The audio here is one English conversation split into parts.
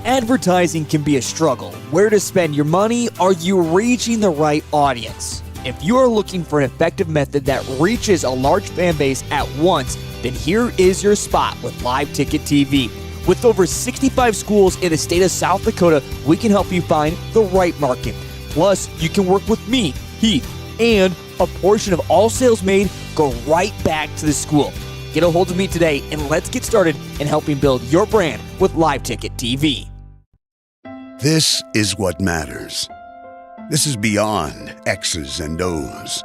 Advertising can be a struggle. Where to spend your money? Are you reaching the right audience? If you are looking for an effective method that reaches a large fan base at once, then here is your spot with Live Ticket TV. With over 65 schools in the state of South Dakota, we can help you find the right market. Plus, you can work with me, Heath, and a portion of all sales made go right back to the school. Get a hold of me today and let's get started in helping build your brand with Live Ticket TV. This is what matters. This is beyond X's and O's.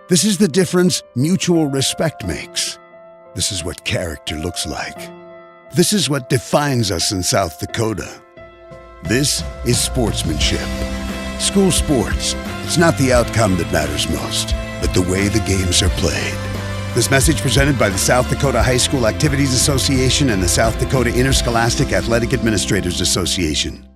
This is the difference mutual respect makes. This is what character looks like. This is what defines us in South Dakota. This is sportsmanship. School sports. It's not the outcome that matters most, but the way the games are played. This message presented by the South Dakota High School Activities Association and the South Dakota Interscholastic Athletic Administrators Association.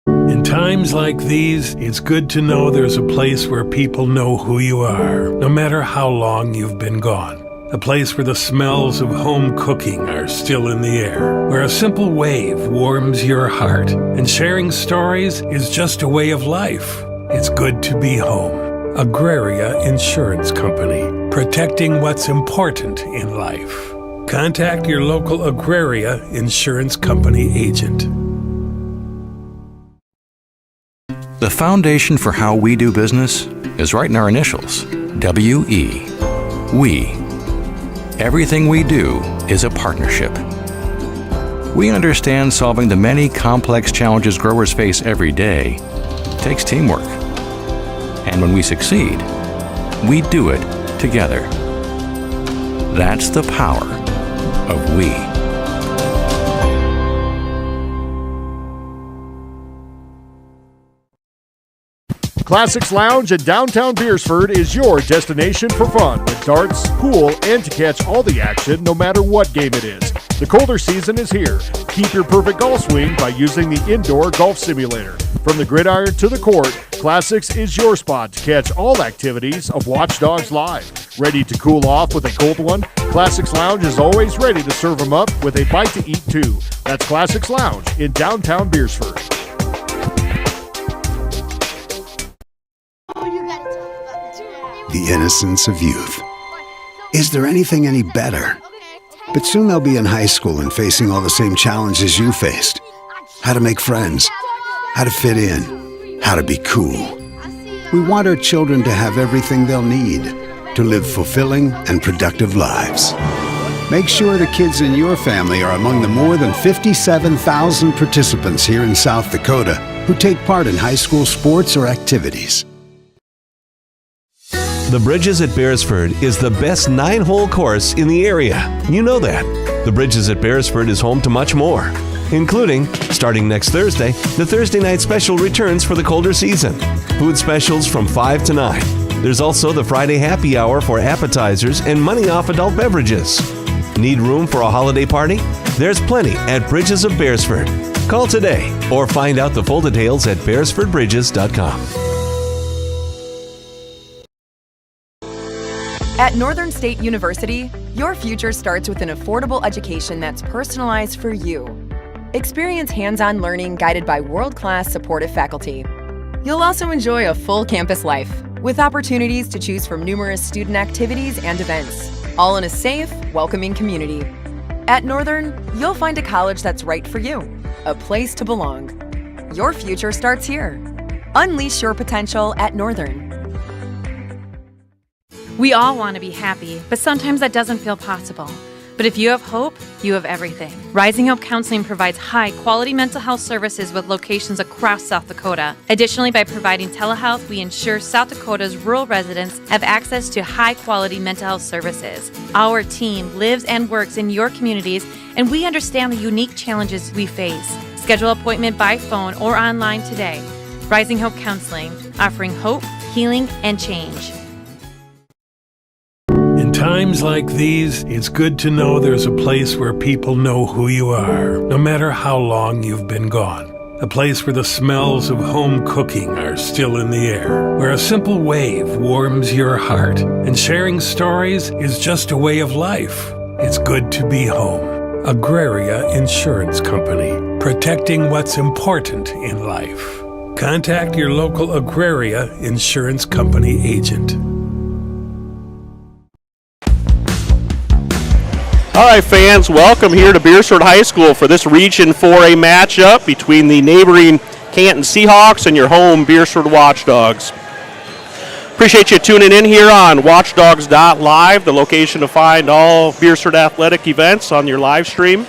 In times like these, it's good to know there's a place where people know who you are, no matter how long you've been gone. A place where the smells of home cooking are still in the air, where a simple wave warms your heart, and sharing stories is just a way of life. It's good to be home. Agraria Insurance Company, protecting what's important in life. Contact your local Agraria Insurance Company agent. The foundation for how we do business is right in our initials, W-E. We. Everything we do is a partnership. We understand solving the many complex challenges growers face every day takes teamwork. And when we succeed, we do it together. That's the power of we. Classics Lounge in downtown Beresford is your destination for fun with darts, pool, and to catch all the action no matter what game it is. The colder season is here. Keep your perfect golf swing by using the indoor golf simulator. From the gridiron to the court, Classics is your spot to catch all activities of Watch Dogs Live. Ready to cool off with a cold one? Classics Lounge is always ready to serve them up with a bite to eat too. That's Classics Lounge in downtown Beresford. The innocence of youth. Is there anything any better? But soon they'll be in high school and facing all the same challenges you faced. How to make friends, how to fit in, how to be cool. We want our children to have everything they'll need to live fulfilling and productive lives. Make sure the kids in your family are among the more than 57,000 participants here in South Dakota who take part in high school sports or activities. The Bridges at Beresford is the best 9-hole course in the area. You know that. The Bridges at Beresford is home to much more, including, starting next Thursday, the Thursday night special returns for the colder season. Food specials from 5 to 9. There's also the Friday happy hour for appetizers and money off adult beverages. Need room for a holiday party? There's plenty at Bridges of Beresford. Call today or find out the full details at beresfordbridges.com. At Northern State University, your future starts with an affordable education that's personalized for you. Experience hands-on learning guided by world-class supportive faculty. You'll also enjoy a full campus life with opportunities to choose from numerous student activities and events, all in a safe, welcoming community. At Northern, you'll find a college that's right for you, a place to belong. Your future starts here. Unleash your potential at Northern. We all want to be happy, but sometimes that doesn't feel possible. But if you have hope, you have everything. Rising Hope Counseling provides high-quality mental health services with locations across South Dakota. Additionally, by providing telehealth, we ensure South Dakota's rural residents have access to high-quality mental health services. Our team lives and works in your communities, and we understand the unique challenges we face. Schedule an appointment by phone or online today. Rising Hope Counseling, offering hope, healing, and change. In times like these, it's good to know there's a place where people know who you are, no matter how long you've been gone. A place where the smells of home cooking are still in the air, where a simple wave warms your heart, and sharing stories is just a way of life. It's good to be home. Agraria Insurance Company, protecting what's important in life. Contact your local Agraria Insurance Company agent. All right, fans, welcome here to Beresford High School for this Region 4A matchup between the neighboring Canton Seahawks and your home Beresford Watchdogs. Appreciate you tuning in here on watchdogs.live, the location to find all Beresford athletic events on your live stream.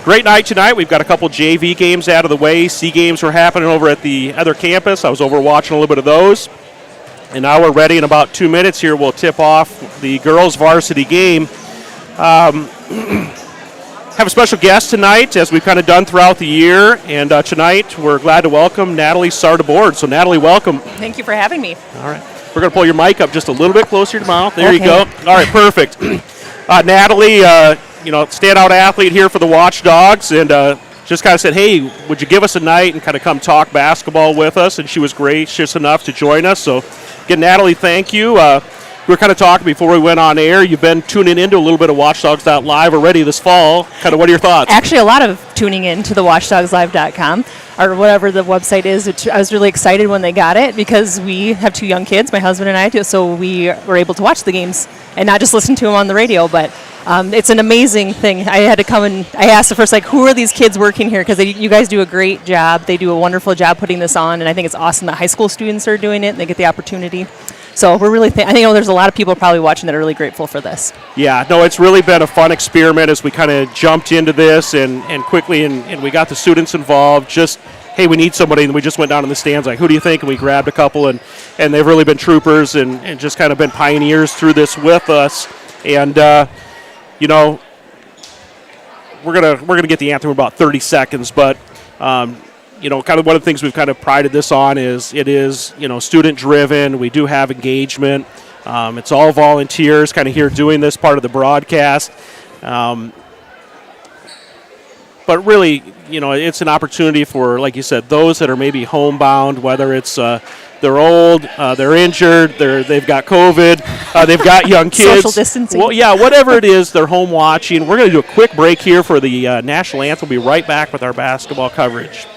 Great night tonight. We've got a couple JV games out of the way. C games were happening over at the other campus. I was over watching a little bit of those. And now we're ready. In about 2 minutes here, we'll tip off the girls' varsity game. Have a special guest tonight, as we've kind of done throughout the year. And tonight, we're glad to welcome Natalie Sard aboard. So, Natalie, welcome. Thank you for having me. All right. We're going to pull your mic up just a little bit closer to your mouth. There you go. All right, perfect. Natalie, standout athlete here for the Watchdogs, and just kind of said, hey, would you give us a night and kind of come talk basketball with us? And she was gracious enough to join us. So, again, Natalie, thank you. We were kind of talking before we went on air. You've been tuning into a little bit of Watchdogs.live already this fall. Kind of what are your thoughts? Actually, a lot of tuning in to the watchdogslive.com or whatever the website is. I was really excited when they got it because we have 2 young kids, my husband and I do, so we were able to watch the games and not just listen to them on the radio, but it's an amazing thing. I had to come and I asked the first, who are these kids working here? Because you guys do a great job. They do a wonderful job putting this on, and I think it's awesome that high school students are doing it and they get the opportunity. So we're really, I think there's a lot of people probably watching that are really grateful for this. Yeah, no, it's really been a fun experiment as we kind of jumped into this and quickly, and we got the students involved. Just, hey, we need somebody, and we just went down in the stands who do you think? And we grabbed a couple, and they've really been troopers and just kind of been pioneers through this with us. And, we're gonna get the anthem in about 30 seconds, but kind of one of the things we've kind of prided this on is it is, student driven. We do have engagement. It's all volunteers kind of here doing this part of the broadcast. But really, it's an opportunity for, like you said, those that are maybe homebound, whether it's they're old, they're injured, they've got COVID, they've got young kids. Social distancing. Well, yeah, whatever it is, they're home watching. We're going to do a quick break here for the national anthem. We'll be right back with our basketball coverage.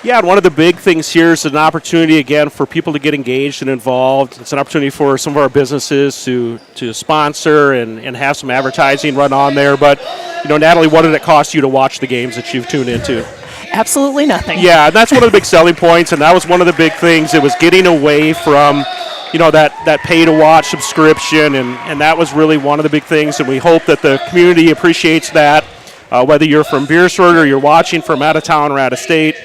Yeah, and one of the big things here is an opportunity, again, for people to get engaged and involved. It's an opportunity for some of our businesses to sponsor and have some advertising run on there. But, Natalie, what did it cost you to watch the games that you've tuned into? Absolutely nothing. Yeah, and that's one of the big selling points, and that was one of the big things. It was getting away from, that pay-to-watch subscription, and that was really one of the big things, and we hope that the community appreciates that, whether you're from Beresford or you're watching from out of town or out of state.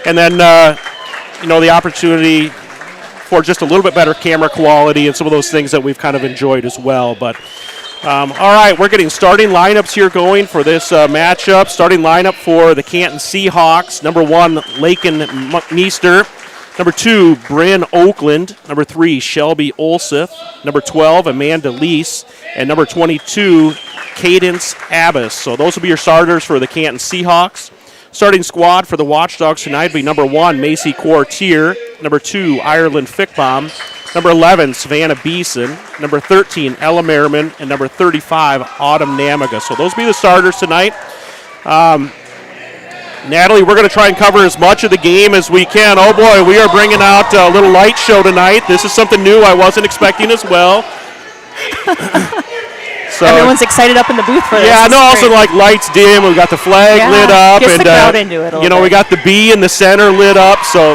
And then, the opportunity for just a little bit better camera quality and some of those things that we've kind of enjoyed as well. But, all right, we're getting starting lineups here going for this matchup. Starting lineup for the Canton Seahawks. Number 1, Lakin Meester. Number 2, Bryn Oakland. Number 3, Shelby Olseth. Number 12, Amanda Lease. And number 22, Cadence Abbas. So those will be your starters for the Canton Seahawks. Starting squad for the Watchdogs tonight will be number 1, Macy Quartier. Number 2, Ireland Fickbaum. Number 11, Savannah Beeson. Number 13, Ella Merriman. And number 35, Autumn Namaga. So those will be the starters tonight. Natalie, we're going to try and cover as much of the game as we can. Oh, boy, we are bringing out a little light show tonight. This is something new I wasn't expecting as well. So everyone's excited up in the booth for this. Yeah, I know. Also, like, lights dim. We got the flag lit up. Gets and, the crowd into it a little bit. We got the B in the center lit up. So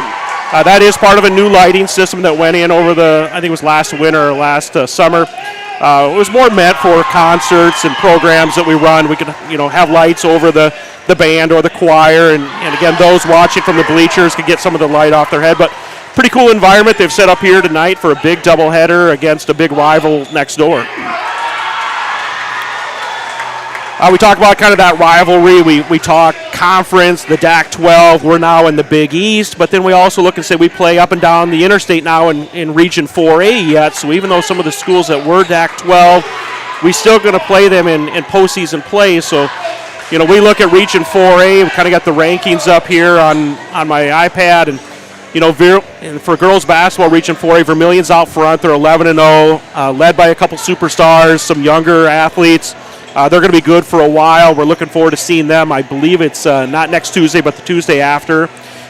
that is part of a new lighting system that went in over I think it was last winter or last summer. It was more meant for concerts and programs that we run. We could, have lights over the band or the choir, and again, those watching from the bleachers could get some of the light off their head. But pretty cool environment they've set up here tonight for a big doubleheader against a big rival next door. We talk about kind of that rivalry. We talk conference, the DAC-12. We're now in the Big East, but then we also look and say we play up and down the interstate now in Region 4A yet. So even though some of the schools that were DAC-12, we still going to play them in postseason play. So, we look at Region 4A. We kind of got the rankings up here on my iPad, and and for girls basketball, Region 4A, Vermilion's out front. They're 11-0, led by a couple superstars, some younger athletes. They're going to be good for a while. We're looking forward to seeing them. I believe it's not next Tuesday, but the Tuesday after.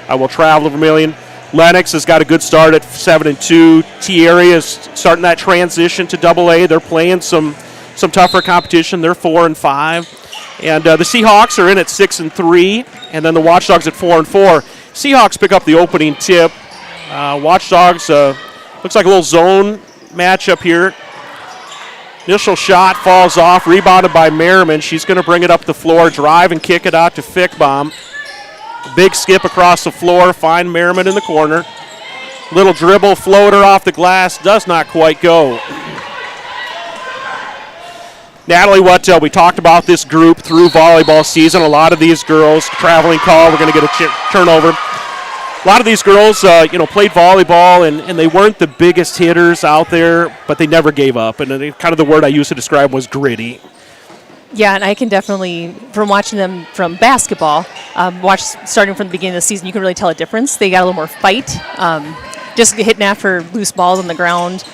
We'll travel to Vermilion. Lennox has got a good start at 7-2. T-Area is starting that transition to AA. They're playing some tougher competition. They're 4-5. And the Seahawks are in at 6-3, and then the Watchdogs at 4-4. Seahawks pick up the opening tip. Watchdogs looks like a little zone matchup here. Initial shot falls off, rebounded by Merriman. She's going to bring it up the floor, drive and kick it out to Fickbaum. Big skip across the floor, find Merriman in the corner. Little dribble floater off the glass, does not quite go. Natalie, what we talked about this group through volleyball season. A lot of these girls, traveling call, we're going to get a turnover. A lot of these girls, played volleyball, and they weren't the biggest hitters out there, but they never gave up. And kind of the word I used to describe was gritty. Yeah, and I can definitely, from watching them from basketball, starting from the beginning of the season, you can really tell a difference. They got a little more fight, just hitting after loose balls on the ground.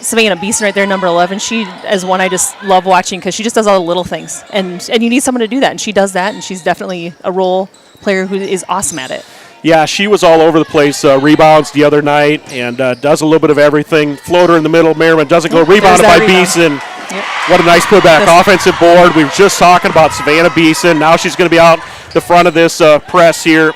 Savannah Beeson right there, number 11, she is one I just love watching because she just does all the little things. And you need someone to do that, and she does that, and she's definitely a role player who is awesome at it. Yeah, she was all over the place. Rebounds the other night and does a little bit of everything. Floater in the middle. Merriman doesn't go. Rebounded by Beeson. Yep. What a nice putback. Offensive board. We were just talking about Savannah Beeson. Now she's going to be out the front of this press here.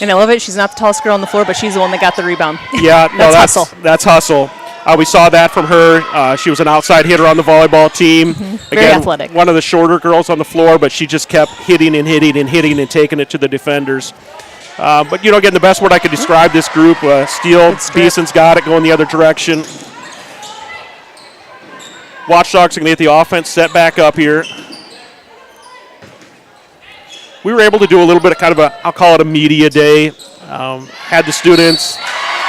And I love it. She's not the tallest girl on the floor, but she's the one that got the rebound. Yeah, that's hustle. That's hustle. We saw that from her. She was an outside hitter on the volleyball team. Mm-hmm. Very athletic. One of the shorter girls on the floor, but she just kept hitting and hitting and hitting and taking it to the defenders. But, again, the best word I could describe this group, Steele, Beeson's got it going the other direction. Watchdogs are going to get the offense set back up here. We were able to do a little bit of kind of I'll call it a media day. Had the students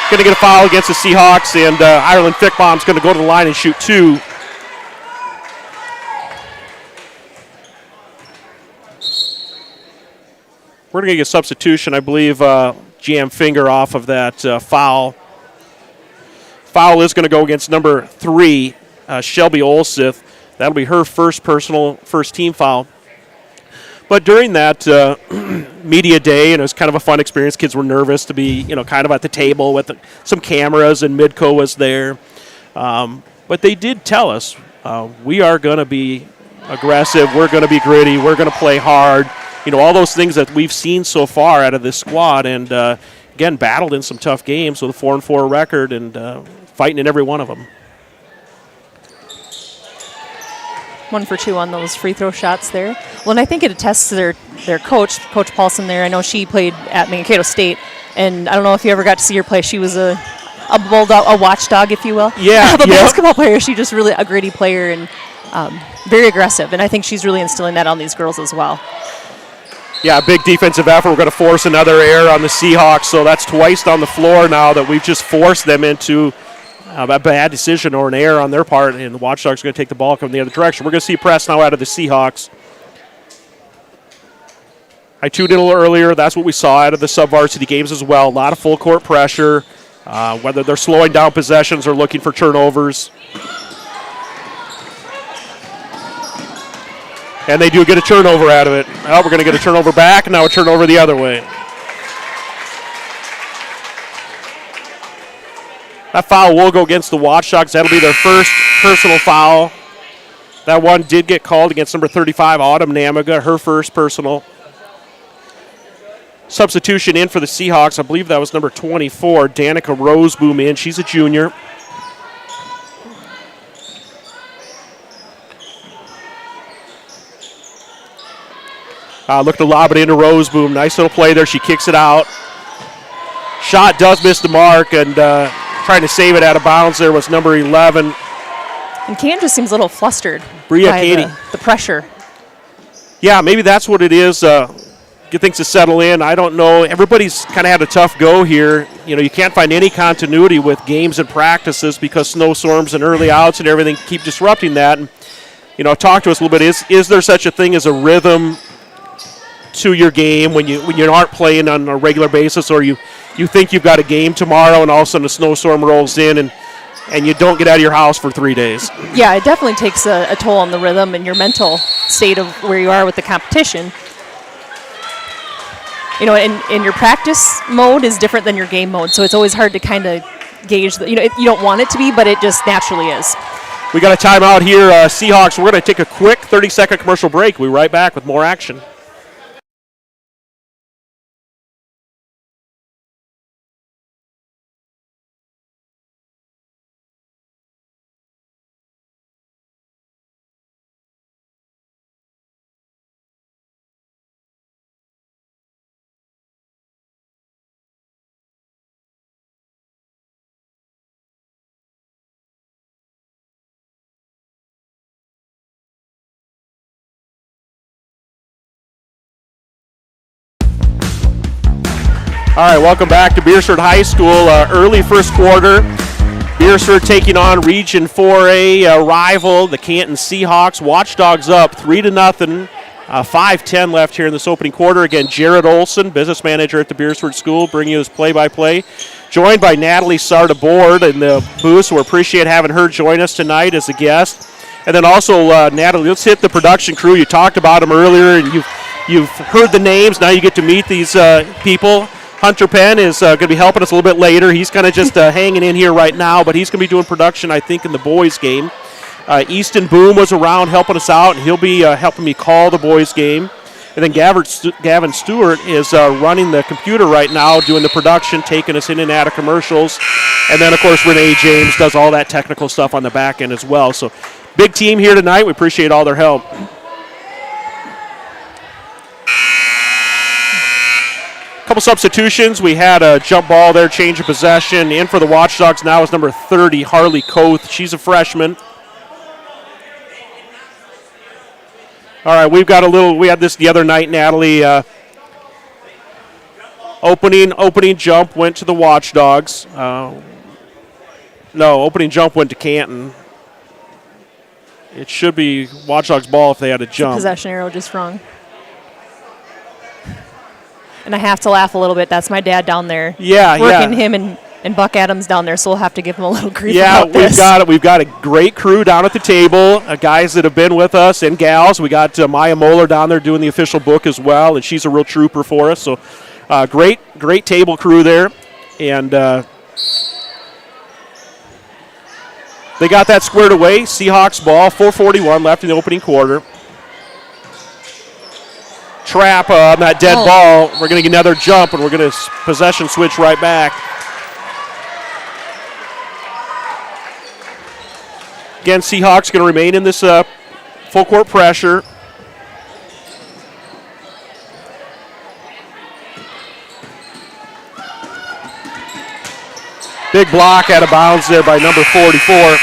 going to get a foul against the Seahawks, and Ireland Fickbaum's going to go to the line and shoot 2. We're going to get a substitution. I believe GM Finger off of that foul. Foul is going to go against number 3, Shelby Olseth. That'll be her first team foul. But during that media day, and it was kind of a fun experience. Kids were nervous to be, kind of at the table with some cameras, and Midco was there. But they did tell us we are going to be aggressive. We're going to be gritty. We're going to play hard. All those things that we've seen so far out of this squad, and again, battled in some tough games with a 4-4 record and fighting in every one of them. 1 for 2 on those free throw shots there. Well, and I think it attests to their coach, Coach Paulson there. I know she played at Mankato State, and I don't know if you ever got to see her play. She was a bulldog, a watchdog, if you will. Yeah, a basketball player. She's just really a gritty player and very aggressive, and I think she's really instilling that on these girls as well. Yeah, big defensive effort. We're going to force another error on the Seahawks, so that's twice on the floor now that we've just forced them into a bad decision or an error on their part, and the Watchdogs are going to take the ball come the other direction. We're going to see press now out of the Seahawks. I tuned in a little earlier. That's what we saw out of the sub-varsity games as well. A lot of full court pressure, whether they're slowing down possessions or looking for turnovers. And they do get a turnover out of it. Oh, we're going to get a turnover back, and now a turnover the other way. That foul will go against the Watchdogs. That'll be their first personal foul. That one did get called against number 35, Autumn Namaga, her first personal. Substitution in for the Seahawks. I believe that was number 24, Danica Roseboom in. She's a junior. Look to lob it into Roseboom. Nice little play there. She kicks it out. Shot does miss the mark, and trying to save it out of bounds there was number 11. And Canton just seems a little flustered Bria by Katie. the pressure. Yeah, maybe that's what it is. Get things to settle in. I don't know. Everybody's kind of had a tough go here. You know, you can't find any continuity with games and practices because snowstorms and early outs and everything keep disrupting that. And, you know, talk to us a little bit. Is there such a thing as a rhythm to your game when you aren't playing on a regular basis, or you think you've got a game tomorrow and all of a sudden a snowstorm rolls in and you don't get out of your house for 3 days? Yeah, it definitely takes a toll on the rhythm and your mental state of where you are with the competition. You know, and your practice mode is different than your game mode, so it's always hard to kind of gauge. You don't want it to be, but it just naturally is. We got a timeout here, Seahawks. We're going to take a quick 30-second commercial break. We'll be right back with more action. All right, welcome back to Beresford High School. Early first quarter. Beresford taking on Region 4A rival, the Canton Seahawks. Watchdogs up 3-0. 5:10 left here in this opening quarter. Again, Jared Olson, business manager at the Beresford School, bringing you his play-by-play. Joined by Natalie Sarda-Board in the booth, so we appreciate having her join us tonight as a guest. And then also, Natalie, let's hit the production crew. You talked about them earlier, and you've heard the names. Now you get to meet these people. Hunter Penn is going to be helping us a little bit later. He's kind of just hanging in here right now, but he's going to be doing production, I think, in the boys' game. Easton Boom was around helping us out, and he'll be helping me call the boys' game. And then Gavin Stewart is running the computer right now, doing the production, taking us in and out of commercials. And then, of course, Renee James does all that technical stuff on the back end as well. So big team here tonight. We appreciate all their help. Couple substitutions. We had a jump ball there, change of possession. In for the Watchdogs now is number 30, Harley Koth. She's a freshman. All right, we had this the other night, Natalie. Opening jump went to the Watchdogs. Opening jump went to Canton. It should be Watchdogs ball if they had a jump. Possession arrow just wrong. And I have to laugh a little bit. That's my dad down there. Working him and Buck Adams down there, so we'll have to give him a little grief about this. We've got a great crew down at the table, guys that have been with us and gals. We got Maya Moeller down there doing the official book as well, and she's a real trooper for us. So great table crew there. And they got that squared away. Seahawks ball, 4:41 left in the opening quarter. Trap on that dead ball. We're going to get another jump, and we're going to possession switch right back. Again, Seahawks going to remain in this full court pressure. Big block out of bounds there by number 44.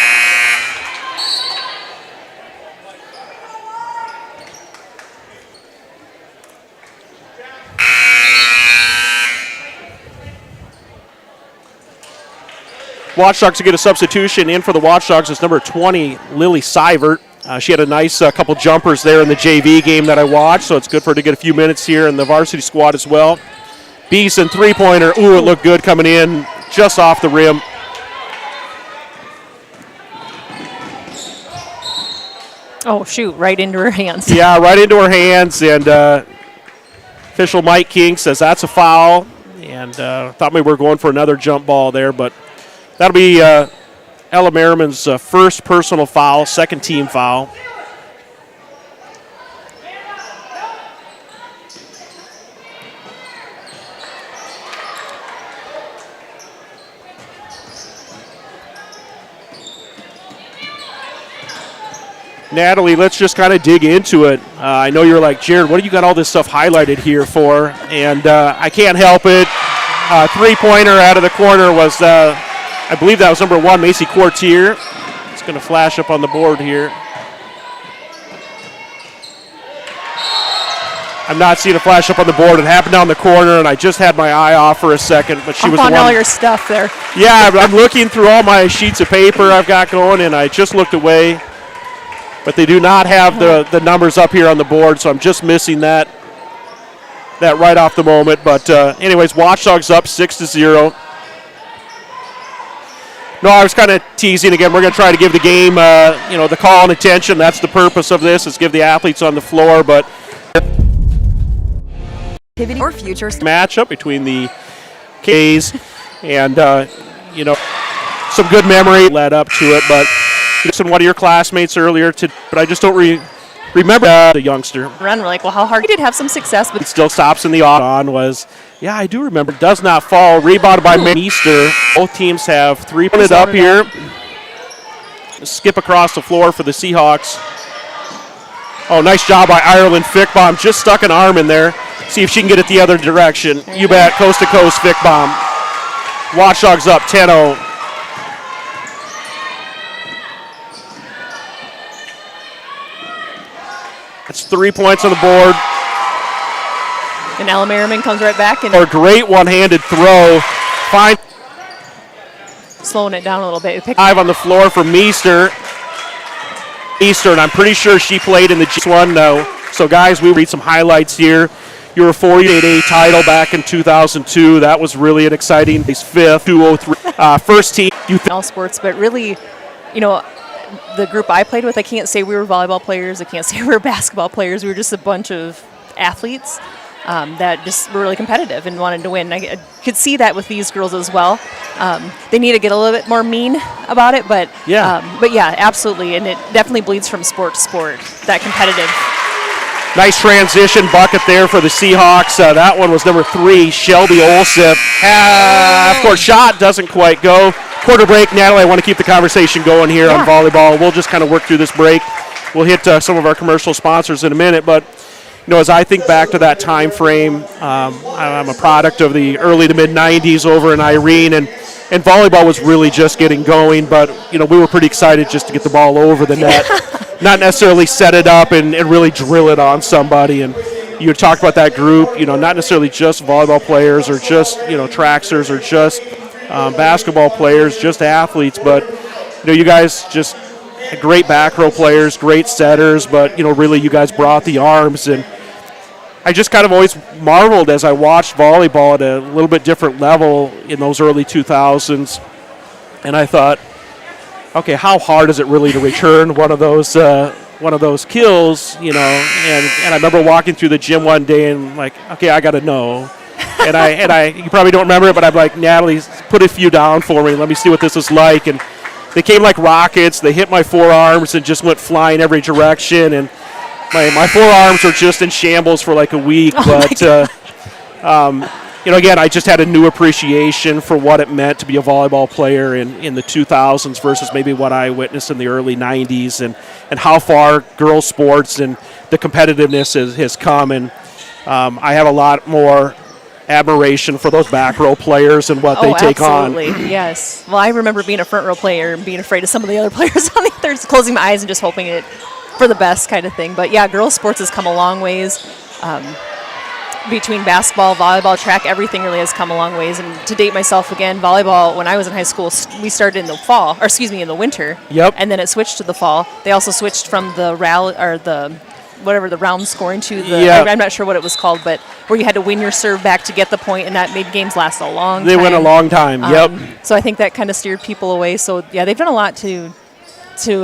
Watch Dogs to get a substitution in for the Watch Dogs is number 20, Lily Seivert. She had a nice couple jumpers there in the JV game that I watched, so it's good for her to get a few minutes here in the varsity squad as well. Beeson, three-pointer. Ooh, it looked good coming in just off the rim. Oh, shoot, right into her hands. Yeah, right into her hands, and official Mike King says that's a foul, and thought maybe we were going for another jump ball there, but that'll be Ella Merriman's first personal foul, second team foul. Natalie, let's just kind of dig into it. I know you're like, Jared, what do you got all this stuff highlighted here for? And I can't help it. Three-pointer out of the corner was, I believe that was number 1, Macy Quartier. It's going to flash up on the board here. I'm not seeing a flash up on the board. It happened down the corner, and I just had my eye off for a second, but she was the one. All your stuff there. Yeah, I'm looking through all my sheets of paper I've got going, and I just looked away. But they do not have the numbers up here on the board, so I'm just missing that right off the moment. But anyways, Watch Dogs up 6-0. No, I was kind of teasing again. We're going to try to give the game, the call and attention. That's the purpose of this, is give the athletes on the floor. But Or future matchup between the K's and, some good memory led up to it. But one of your classmates earlier, but I just don't remember the youngster. Run, we're like, well, how hard? He did have some success, but it still stops in the on was, yeah, I do remember. Does not fall. Rebounded by Meester. Both teams have 3 pointed up here. Skip across the floor for the Seahawks. Oh, nice job by Ireland. Fickbaum just stuck an arm in there. See if she can get it the other direction. You bet. Coast to coast, Fickbaum. Watch Dogs up 10-0. That's 3 points on the board. And Ella Merriman comes right back. And a great one-handed throw. Fine. Slowing it down a little bit. 5 on the floor for Meester. And I'm pretty sure she played in the G1 though. So guys, we read some highlights here. You were 48A title back in 2002. That was really an exciting. He's 5th, 203. First team. All sports, but really, the group I played with, I can't say we were volleyball players. I can't say we were basketball players. We were just a bunch of athletes that just were really competitive and wanted to win. I could see that with these girls as well. They need to get a little bit more mean about it, but yeah, absolutely. And it definitely bleeds from sport to sport, that competitive. Nice transition bucket there for the Seahawks. That one was number 3, Shelby Olseth. Of course, shot doesn't quite go. Quarter break, Natalie, I want to keep the conversation going here on volleyball. We'll just kind of work through this break. We'll hit some of our commercial sponsors in a minute, but as I think back to that time frame, I'm a product of the early to mid-'90s over in Irene, and volleyball was really just getting going, but we were pretty excited just to get the ball over the net, not necessarily set it up and really drill it on somebody. And you talked about that group, not necessarily just volleyball players or just tracksters or just basketball players, just athletes, but you guys just had great back row players, great setters, but really you guys brought the arms. And I just kind of always marveled as I watched volleyball at a little bit different level in those early 2000s, and I thought, okay, how hard is it really to return one of those kills, And I remember walking through the gym one day and like, okay, I got to know. And I you probably don't remember it, but I'm like, Natalie, put a few down for me. Let me see what this is like. And they came like rockets. They hit my forearms and just went flying every direction. And my forearms were just in shambles for like a week. Again, I just had a new appreciation for what it meant to be a volleyball player in the 2000s versus maybe what I witnessed in the early 90s, and how far girls sports and the competitiveness has come. And I have a lot more admiration for those back row players and what they take absolutely. on. Yes. Well, I remember being a front row player and being afraid of some of the other players on the other, closing my eyes and just hoping it for the best kind of thing. But yeah, girls sports has come a long ways. between basketball, volleyball, track, everything really has come a long ways. And to date myself again, volleyball, when I was in high school, we started in the winter. Yep. And then it switched to the fall. They also switched from the the round scoring to the, I'm not sure what it was called, but where you had to win your serve back to get the point, and that made games last a long time. They went a long time, yep. So I think that kind of steered people away. So, yeah, they've done a lot to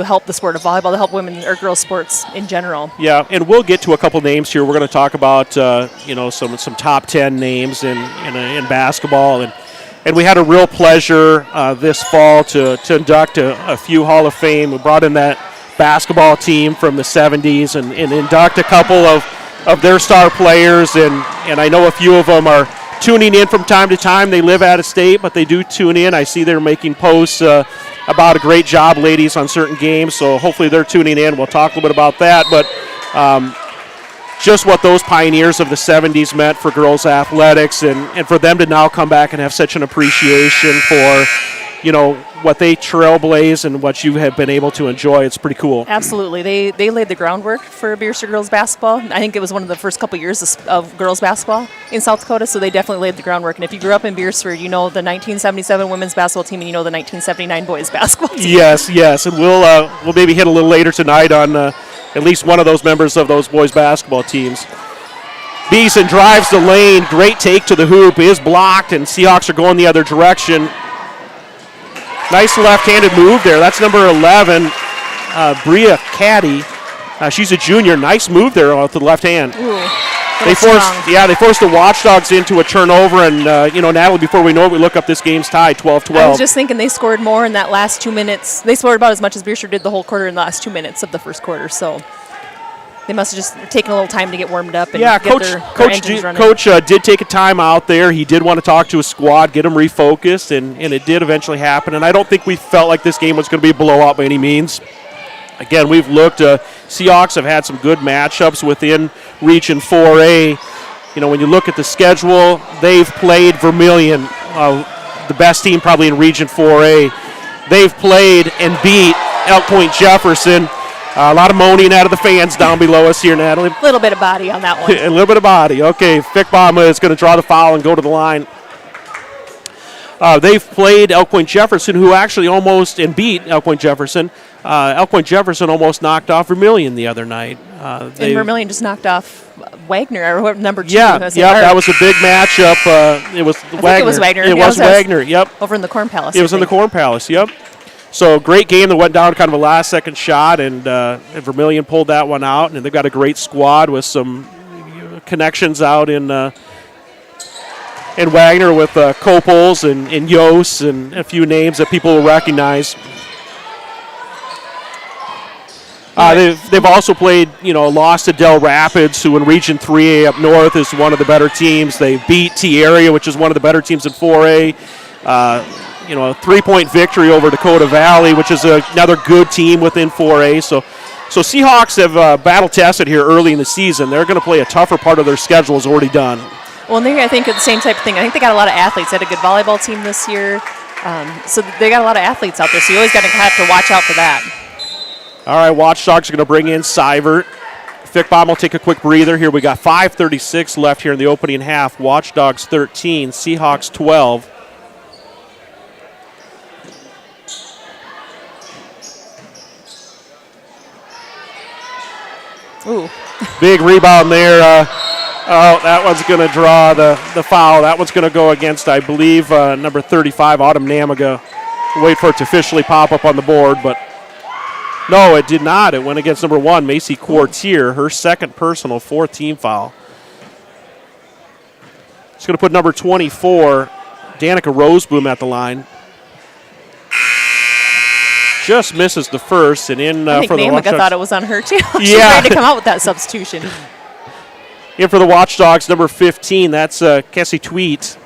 help the sport of volleyball, to help women or girls sports in general. Yeah, and we'll get to a couple names here. We're going to talk about some top 10 names in basketball, and we had a real pleasure this fall to induct a few Hall of Fame. We brought in that basketball team from the 70s and induct a couple of their star players, and I know a few of them are tuning in from time to time. They live out of state, but they do tune in. I see they're making posts about a great job, ladies, on certain games, so hopefully they're tuning in. We'll talk a little bit about that, but just what those pioneers of the 70s meant for girls' athletics, and for them to now come back and have such an appreciation for, what they trailblaze and what you have been able to enjoy. It's pretty cool. Absolutely. They laid the groundwork for Beresford girls basketball. I think it was one of the first couple years of girls basketball in South Dakota, so they definitely laid the groundwork. And if you grew up in Beresford, you know the 1977 women's basketball team, and you know the 1979 boys basketball team. Yes, and we'll maybe hit a little later tonight on at least one of those members of those boys basketball teams. Beeson drives the lane. Great take to the hoop. Is blocked, and Seahawks are going the other direction. Nice left-handed move there. That's number 11, Bria Caddy. She's a junior. Nice move there with the left hand. Ooh, they forced the Watchdogs into a turnover, and Natalie, before we know it, we look up this game's tie, 12-12. I was just thinking they scored more in that last 2 minutes. They scored about as much as Beresford did the whole quarter in the last 2 minutes of the first quarter. So they must have just taken a little time to get warmed up and get their engines running. Coach did take a time out there. He did want to talk to his squad, get them refocused, and it did eventually happen. And I don't think we felt like this game was going to be a blowout by any means. Again, we've looked. Seahawks have had some good matchups within Region 4A. When you look at the schedule, they've played Vermilion, the best team probably in Region 4A. They've played and beat Elk Point Jefferson. A lot of moaning out of the fans down below us here, Natalie. A little bit of body on that one. A little bit of body. Okay, Fickbaum is going to draw the foul and go to the line. They've played Elk Point Jefferson, who actually almost beat Elk Point Jefferson. Elk Point Jefferson almost knocked off Vermilion the other night. And Vermilion just knocked off Wagner, or number 2. Yeah, that was a big matchup. It was Wagner. It was Wagner. It was Wagner, yep. Over in the Corn Palace. It was in the Corn Palace, yep. So great game that went down kind of a last-second shot, and Vermilion pulled that one out, and they've got a great squad with some connections out in Wagner with Copels and Yost and a few names that people will recognize. They've also played, lost to Del Rapids, who in Region 3A up north is one of the better teams. They beat T-Area, which is one of the better teams in 4A. A 3-point victory over Dakota Valley, which is another good team within 4A. So Seahawks have battle-tested here early in the season. They're going to play a tougher part of their schedule is already done. Well, and I think it's the same type of thing. I think they got a lot of athletes. They had a good volleyball team this year. So they got a lot of athletes out there, so you always got to have to watch out for that. All right, Watchdogs are going to bring in Seivert. Fickbaum will take a quick breather here. We got 5:36 left here in the opening half. Watchdogs 13, Seahawks 12. Ooh. Big rebound there. That one's going to draw the foul. That one's going to go against, I believe, number 35, Autumn Namaga. Wait for it to officially pop up on the board, but no, it did not. It went against number 1, Macy Quartier, her second personal, 4th team foul. It's going to put number 24, Danica Roseboom, at the line. Just misses the first, and in I think for the Namaga thought it was on her too. She Yeah. tried to come out with that substitution. In for the Watchdogs, number 15, that's Cassie Tweet.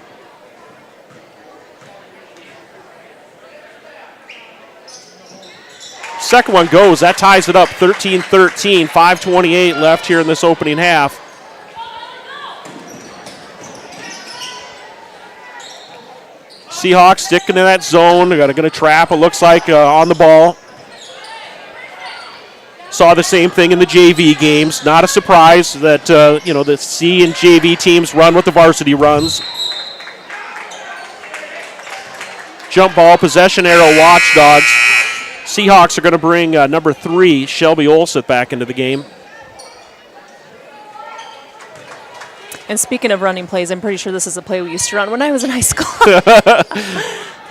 Second one goes. That ties it up 13-13, 5:28 left here in this opening half. Seahawks sticking to that zone. They're going to trap, it looks like, on the ball. Saw the same thing in the JV games. Not a surprise that, the C and JV teams run what the varsity runs. Jump ball, possession arrow, Watchdogs. Seahawks are going to bring number 3, Shelby Olseth, back into the game. And speaking of running plays, I'm pretty sure this is a play we used to run when I was in high school.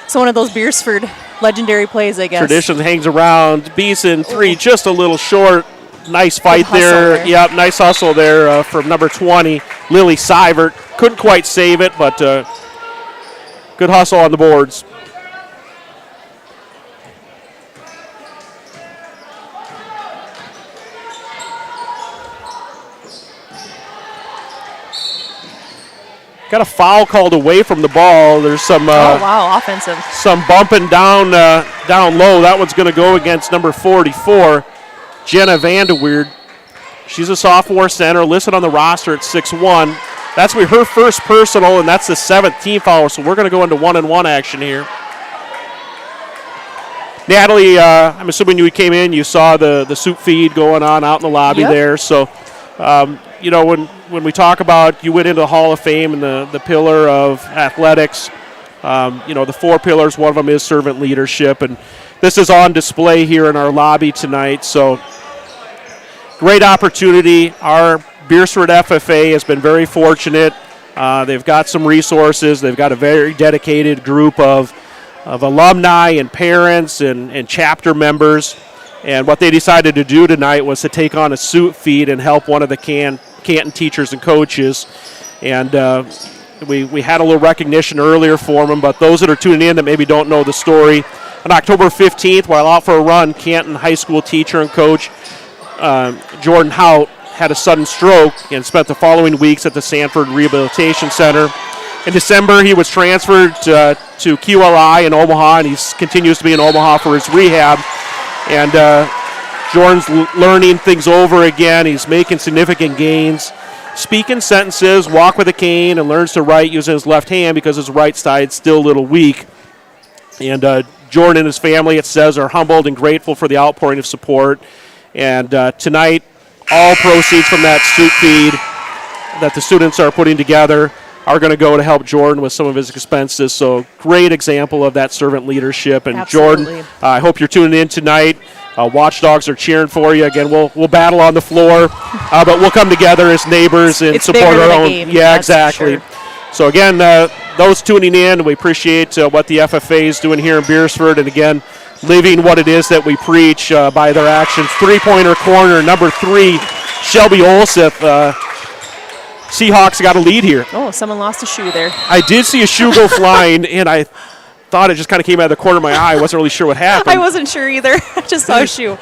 So one of those Beresford legendary plays, I guess. Tradition hangs around. Beeson, 3, just a little short. Nice fight there. Yep, nice hustle there from number 20, Lily Seivert. Couldn't quite save it, but good hustle on the boards. Got a foul called away from the ball. There's some offensive. Some bumping down low. That one's going to go against number 44, Jenna Vanderweerd. She's a sophomore center, listed on the roster at 6'1". That's her first personal, and that's the 7th team foul. So we're going to go into 1-on-1 action here. Natalie, I'm assuming you came in, you saw the soup feed going on out in the lobby there. So, when we talk about you went into the Hall of Fame and the pillar of athletics, the 4 pillars, one of them is servant leadership. And this is on display here in our lobby tonight. So great opportunity. Our Beresford FFA has been very fortunate. They've got some resources. They've got a very dedicated group of alumni and parents and chapter members. And what they decided to do tonight was to take on a suit feed and help one of the Canton teachers and coaches. And we had a little recognition earlier for them, but those that are tuning in that maybe don't know the story, on October 15th, while out for a run, Canton high school teacher and coach Jordan Hout had a sudden stroke and spent the following weeks at the Sanford Rehabilitation Center. In December, he was transferred to QLI in Omaha, and he continues to be in Omaha for his rehab. And Jordan's learning things over again. He's making significant gains. Speaking sentences, walk with a cane, and learns to write using his left hand because his right side's still a little weak. And Jordan and his family, it says, are humbled and grateful for the outpouring of support. And tonight, all proceeds from that soup feed that the students are putting together are going to go to help Jordan with some of his expenses. So great example of that servant leadership. And Absolutely. Jordan, I hope you're tuning in tonight. Watchdogs are cheering for you. Again, we'll battle on the floor, but we'll come together as neighbors and support our own. Game, yeah, exactly. Sure. So again, those tuning in, we appreciate what the FFA is doing here in Beresford, and again, living what it is that we preach by their actions. 3-pointer corner, number 3, Shelby Olseth. Seahawks got a lead here. Oh, someone lost a shoe there. I did see a shoe go flying, and I thought it just kind of came out of the corner of my eye. I wasn't really sure what happened. I wasn't sure either. I just saw a shoe.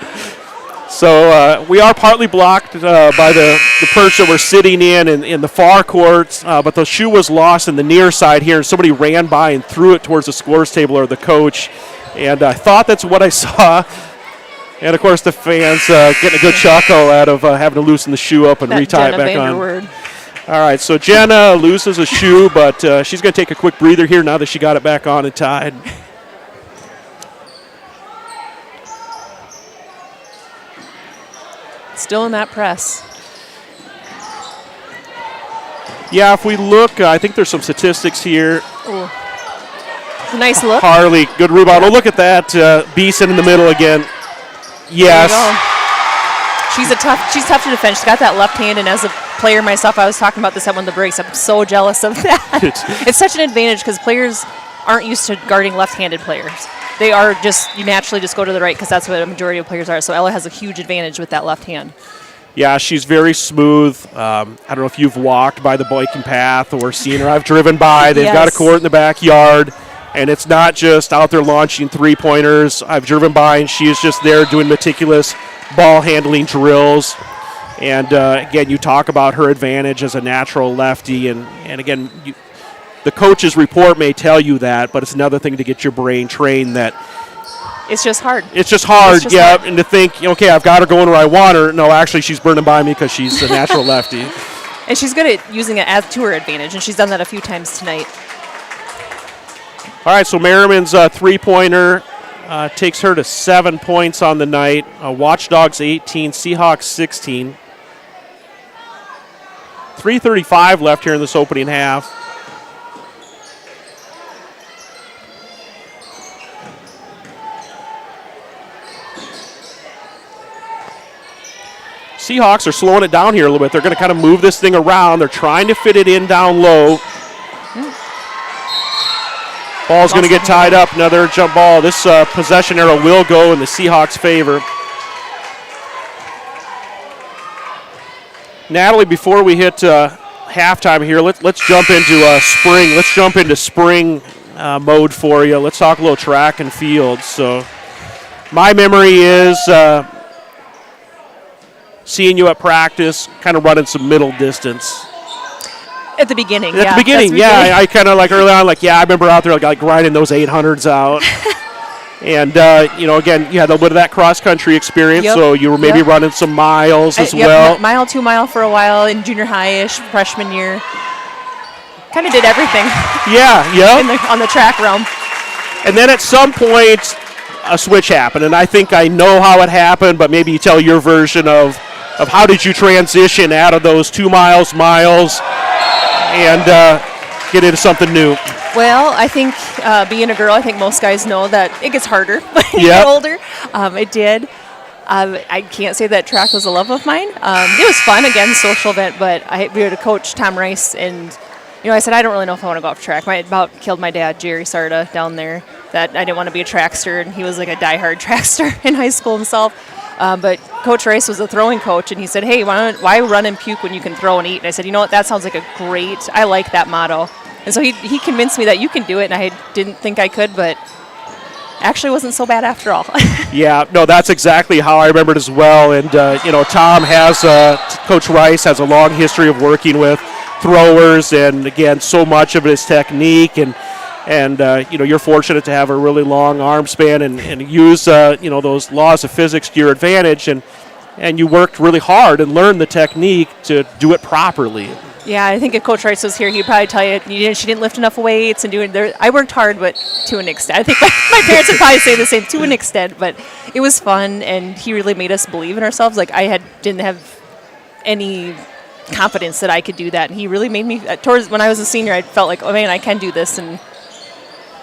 So we are partly blocked by the perch that we're sitting in the far courts, but the shoe was lost in the near side here, and somebody ran by and threw it towards the scores table or the coach, and I thought that's what I saw. And, of course, the fans getting a good chuckle out of having to loosen the shoe up and retie it back on. All right, so Jenna loses a shoe, but she's going to take a quick breather here now that she got it back on and tied. Still in that press. Yeah, if we look, I think there's some statistics here. Ooh. It's a nice look. Harley, good rebound. Oh, look at that. Beeson in the middle again. Yes. She's tough to defend. She's got that left hand, and as a player myself, I was talking about this at one of the breaks. I'm so jealous of that. It's such an advantage because players aren't used to guarding left-handed players. They are you naturally just go to the right because that's what a majority of players are. So Ella has a huge advantage with that left hand. Yeah, she's very smooth. I don't know if you've walked by the biking path or seen her. I've driven by. They've got a court in the backyard, and it's not just out there launching three-pointers. I've driven by, and she is just there doing meticulous ball handling drills. And, again, you talk about her advantage as a natural lefty. And again, the coach's report may tell you that, but it's another thing to get your brain trained that it's just hard. It's just hard, and to think, okay, I've got her going where I want her. No, actually, she's burning by me because she's a natural lefty. And she's good at using it to her advantage, and she's done that a few times tonight. All right, so Merriman's three-pointer takes her to 7 points on the night. Watchdogs 18, Seahawks 16. 3:35 left here in this opening half. Seahawks are slowing it down here a little bit. They're going to kind of move this thing around. They're trying to fit it in down low. Ball's going to get tied up. Another jump ball. This possession arrow will go in the Seahawks' favor. Natalie, before we hit halftime here, let's jump into spring. Let's jump into spring mode for you. Let's talk a little track and field. So, my memory is seeing you at practice, kind of running some middle distance. At the beginning, At the beginning, yeah. I kind of like early on, I remember out there like grinding those 800s out. And, again, you had a little bit of that cross-country experience, so you were maybe running some miles as well. Mile, 2 mile for a while in junior high-ish, freshman year. Kind of did everything. On the track realm. And then at some point, a switch happened, and I think I know how it happened, but maybe you tell your version of how did you transition out of those 2 miles, and get into something new. Well, I think being a girl, I think most guys know that it gets harder when you get older. It did. I can't say that track was a love of mine. It was fun, again, social event, but we had a coach, Tom Rice, and I said, I don't really know if I want to go off track. I about killed my dad, Jerry Sarda, down there, that I didn't want to be a trackster, and he was like a diehard trackster in high school himself. But Coach Rice was a throwing coach, and he said, hey, why run and puke when you can throw and eat? And I said, you know what, that sounds like I like that motto. And so he convinced me that you can do it, and I didn't think I could, but actually wasn't so bad after all. That's exactly how I remembered as well. And, Tom Coach Rice has a long history of working with throwers, and, again, so much of it is technique, and you're fortunate to have a really long arm span and use, those laws of physics to your advantage, and you worked really hard and learned the technique to do it properly. Yeah, I think if Coach Rice was here, he'd probably tell you, she didn't lift enough weights and I worked hard, but to an extent. I think my parents would probably say the same, to an extent, but it was fun, and he really made us believe in ourselves. Like, didn't have any confidence that I could do that, and he really made me, when I was a senior, I felt like, oh man, I can do this, and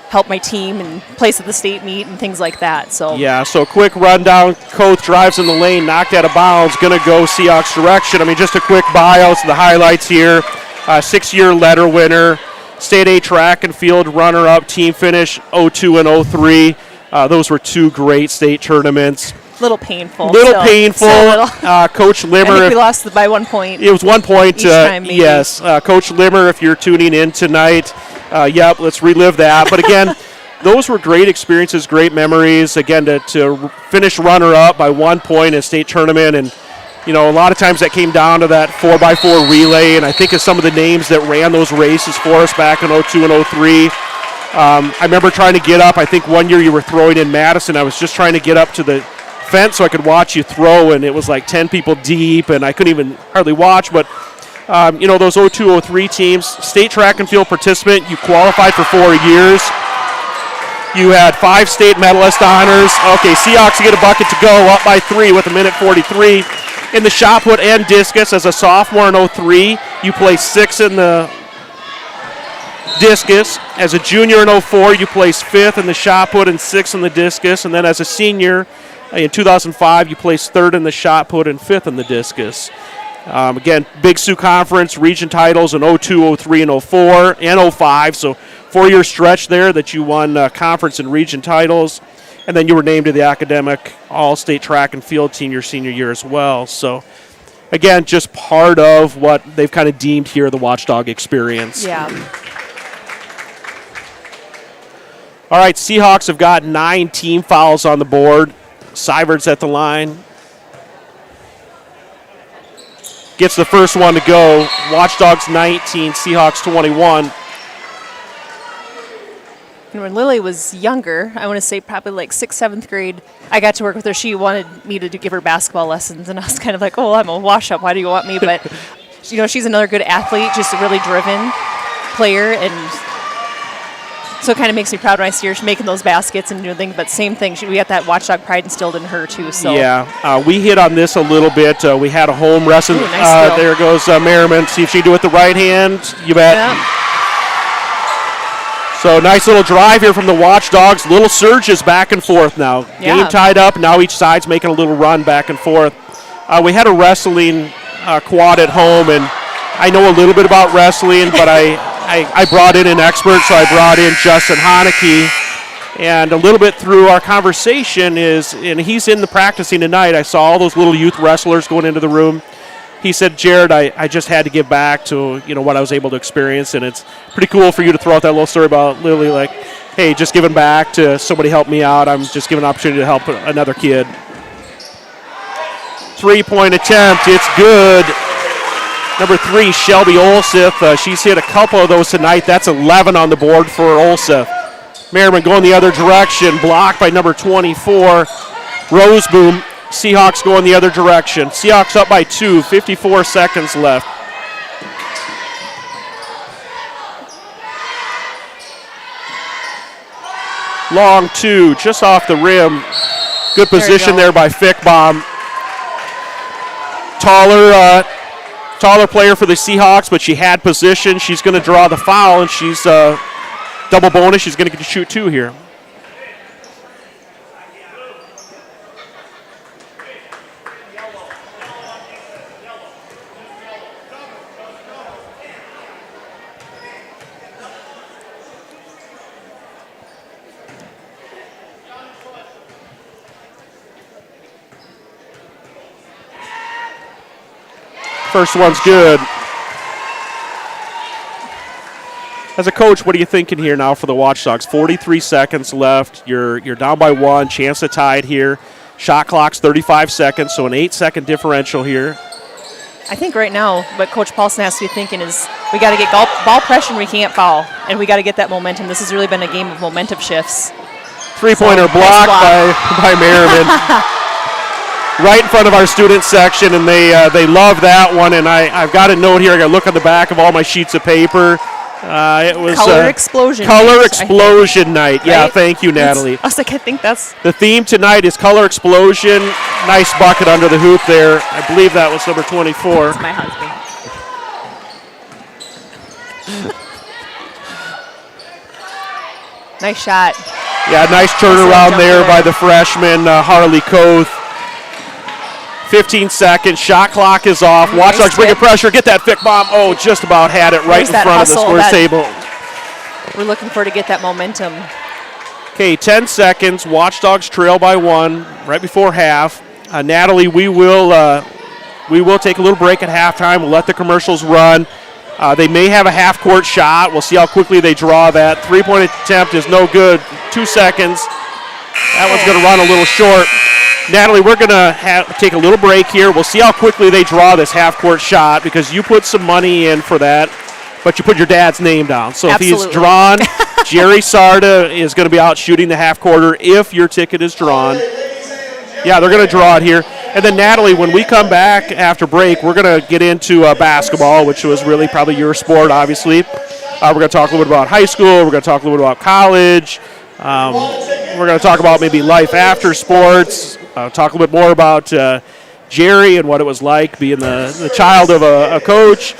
help my team and place at the state meet and things like that. So quick rundown. Koth drives in the lane, knocked out of bounds, going to go Seahawks direction. Just a quick bio, the highlights here. 6-year letter winner, State A track and field runner-up, team finish 02 and 03. Those were 2 great state tournaments. Little painful. Coach Limmer. I think we lost by 1 point. It was 1 point. Each time, maybe. Yes. Coach Limmer, if you're tuning in tonight, let's relive that. But again, those were great experiences, great memories. Again, to finish runner-up by 1 point in a state tournament, and a lot of times that came down to that 4x4 relay, and I think of some of the names that ran those races for us back in 02 and 03. I remember trying to get up. I think one year you were throwing in Madison. I was just trying to get up to the fence so I could watch you throw, and it was like 10 people deep, and I couldn't even hardly watch. But those 02, 03 teams, state track and field participant, you qualified for 4 years. You had 5 state medalist honors. Okay, Seahawks get a bucket to go, up by 3 with 1:43. In the shot put and discus, as a sophomore in 03, you placed 6th in the discus. As a junior in 04, you placed 5th in the shot put and 6th in the discus. And then as a senior in 2005, you placed 3rd in the shot put and 5th in the discus. Again, Big Sioux Conference region titles in 02, 03, and 04, and 05. So 4-year stretch there that you won conference and region titles. And then you were named to the academic all-state track and field team your senior year as well. So, again, just part of what they've kind of deemed here the Watchdog experience. Yeah. All right, Seahawks have got 9 team fouls on the board. Seibert's at the line. Gets the first one to go. Watchdogs 19, Seahawks 21. And when Lily was younger, I want to say probably like 6th, 7th grade, I got to work with her. She wanted me to give her basketball lessons, and I was kind of like, oh, I'm a wash-up. Why do you want me? But, she's another good athlete, just a really driven player, and So it kind of makes me proud when I see her making those baskets and doing things. But same thing, we got that watchdog pride instilled in her too. So yeah, we hit on this a little bit. We had a home wrestling. Ooh, nice there goes Merriman. See if she can do it with the right hand. You bet. Yeah. So nice little drive here from the Watchdogs. Little surges back and forth now. Yeah. Game tied up. Now each side's making a little run back and forth. We had a wrestling quad at home, and I know a little bit about wrestling, but I brought in an expert, so I brought in Justin Haneke. And a little bit through our conversation and he's in the practicing tonight. I saw all those little youth wrestlers going into the room. He said, Jared, I just had to give back to what I was able to experience, and it's pretty cool for you to throw out that little story about literally like, hey, just giving back to somebody helped me out. I'm just giving an opportunity to help another kid. 3-point attempt. It's good. Number 3, Shelby Olseth. She's hit a couple of those tonight. That's 11 on the board for Olseth. Merriman going the other direction. Blocked by number 24, Roseboom. Seahawks going the other direction. Seahawks up by 2, 54 seconds left. Long 2, just off the rim. Good position there by Fickbaum. Taller player for the Seahawks, but she had position. She's going to draw the foul, and she's double bonus. She's going to get to shoot 2 here. First one's good. As a coach, what are you thinking here now for the Watchdogs? 43 seconds left. You're down by 1. Chance to tie it here. Shot clock's 35 seconds, so an 8-second differential here. I think right now what Coach Paulson has to be thinking is we got to get ball pressure and we can't foul, and we got to get that momentum. This has really been a game of momentum shifts. Three-pointer blocked by Merriman. Right in front of our student section, and they love that one. And I've got a note here. I got to look on the back of all my sheets of paper. It was Color Explosion night. Right? Yeah, thank you, Natalie. I was like, I think that's the theme tonight is Color Explosion. Nice bucket under the hoop there. I believe that was number 24. That's my husband. Nice shot. Yeah, nice turnaround there by the freshman, Harley Koth. 15 seconds. Shot clock is off. Watchdogs bringing pressure. Get that thick bomb. Oh, just about had it right in front of the scorer's table. We're looking for to get that momentum. Okay, 10 seconds. Watchdogs trail by 1 right before half. Natalie, we will take a little break at halftime. We'll let the commercials run. They may have a half-court shot. We'll see how quickly they draw that. 3-point attempt is no good. 2 seconds. That one's going to run a little short. Natalie, we're going to take a little break here. We'll see how quickly they draw this half-court shot because you put some money in for that, but you put your dad's name down. So Absolutely. If he's drawn, Jerry Sarda is going to be out shooting the half-quarter if your ticket is drawn. Yeah, they're going to draw it here. And then, Natalie, when we come back after break, we're going to get into basketball, which was really probably your sport, obviously. We're going to talk a little bit about high school. We're going to talk a little bit about college. We're going to talk about maybe life after sports. Talk a little bit more about Jerry and what it was like being the child of a coach,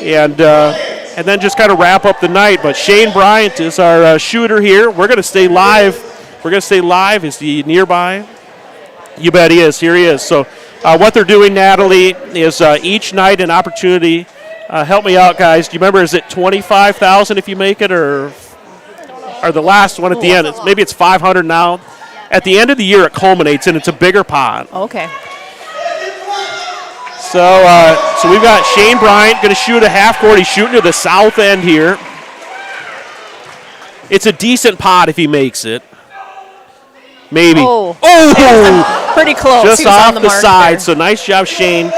and then just kind of wrap up the night. But Shane Bryant is our shooter here. We're going to stay live. Is he nearby? You bet he is. Here he is. So what they're doing, Natalie, is each night an opportunity. Help me out, guys. Do you remember, is it $25,000 if you make it, or the last one at the end? Maybe it's $500 now. At the end of the year, it culminates, and it's a bigger pot. Okay. So we've got Shane Bryant going to shoot a half court. He's shooting to the south end here. It's a decent pot if he makes it. Maybe. Oh! Pretty close. Just off the side. There. So nice job, Shane.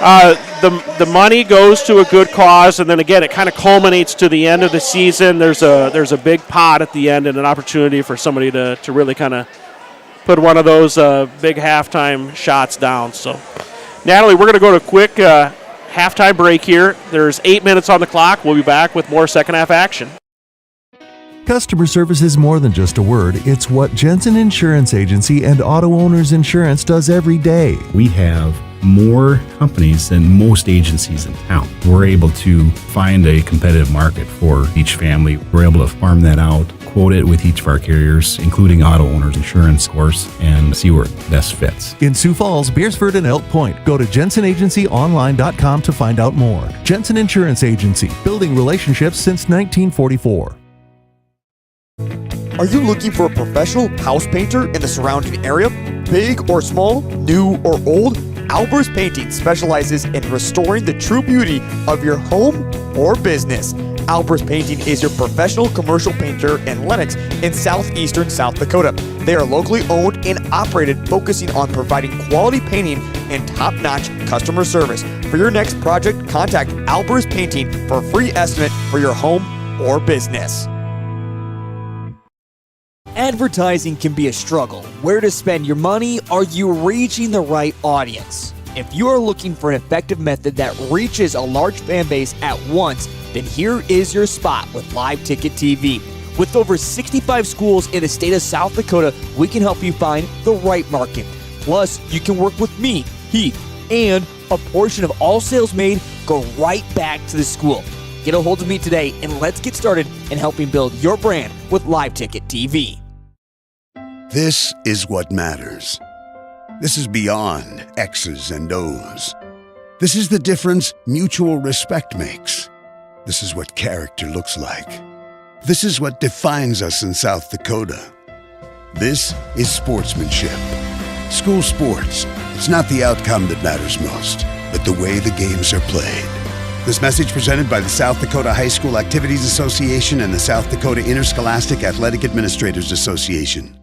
The money goes to a good cause, and then again, it kind of culminates to the end of the season. There's a big pot at the end and an opportunity for somebody to really kind of put one of those big halftime shots down. So, Natalie, we're going to go to a quick halftime break here. There's 8 minutes on the clock. We'll be back with more second half action. Customer service is more than just a word. It's what Jensen Insurance Agency and Auto Owners Insurance does every day. We have more companies than most agencies in town. We're able to find a competitive market for each family. We're able to farm that out, quote it with each of our carriers, including Auto Owners Insurance, of course, and see where it best fits. In Sioux Falls, Beresford, and Elk Point, go to jensenagencyonline.com to find out more. Jensen Insurance Agency, building relationships since 1944. Are you looking for a professional house painter in the surrounding area? Big or small, new or old, Albers Painting specializes in restoring the true beauty of your home or business. Albers Painting is your professional commercial painter in Lenox in southeastern South Dakota. They are locally owned and operated, focusing on providing quality painting and top-notch customer service. For your next project, contact Albers Painting for a free estimate for your home or business. Advertising can be a struggle. Where to spend your money? Are you reaching the right audience? If you are looking for an effective method that reaches a large fan base at once, then here is your spot with Live Ticket TV. With over 65 schools in the state of South Dakota, we can help you find the right market. Plus, you can work with me, Heath, and a portion of all sales made go right back to the school. Get a hold of me today and let's get started in helping build your brand with Live Ticket TV. This is what matters. This is beyond X's and O's. This is the difference mutual respect makes. This is what character looks like. This is what defines us in South Dakota. This is sportsmanship. School sports, it's not the outcome that matters most, but the way the games are played. This message presented by the South Dakota High School Activities Association and the South Dakota Interscholastic Athletic Administrators Association.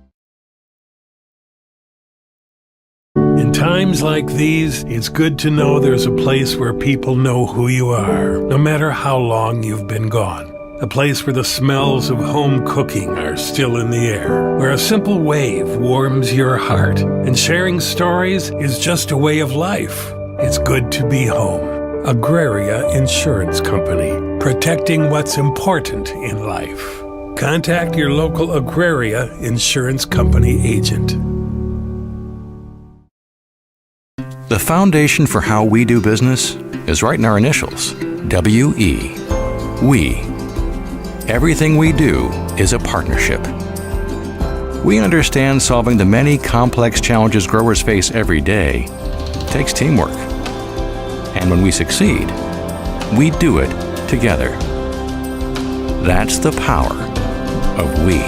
In times like these, it's good to know there's a place where people know who you are, no matter how long you've been gone. A place where the smells of home cooking are still in the air, where a simple wave warms your heart, and sharing stories is just a way of life. It's good to be home. Agraria Insurance Company, protecting what's important in life. Contact your local Agraria Insurance Company agent. The foundation for how we do business is right in our initials, W-E. We. Everything we do is a partnership. We understand solving the many complex challenges growers face every day takes teamwork. And when we succeed, we do it together. That's the power of we.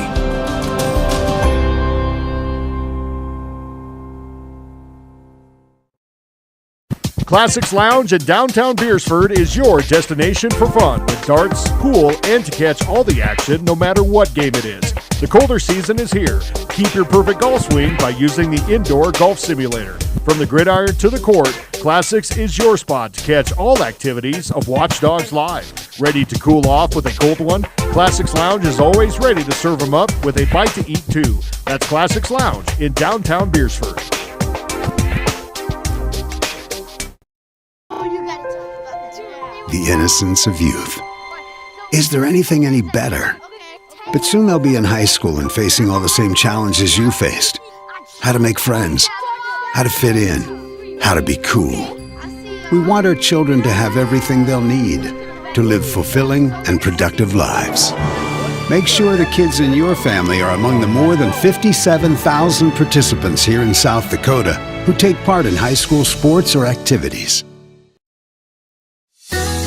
Classics Lounge in downtown Beresford is your destination for fun with darts, pool, and to catch all the action no matter what game it is. The colder season is here. Keep your perfect golf swing by using the indoor golf simulator. From the gridiron to the court, Classics is your spot to catch all activities of Watch Dogs Live. Ready to cool off with a cold one? Classics Lounge is always ready to serve them up with a bite to eat too. That's Classics Lounge in downtown Beresford. The innocence of youth. Is there anything any better? But soon they'll be in high school and facing all the same challenges you faced. How to make friends, how to fit in, how to be cool. We want our children to have everything they'll need to live fulfilling and productive lives. Make sure the kids in your family are among the more than 57,000 participants here in South Dakota who take part in high school sports or activities.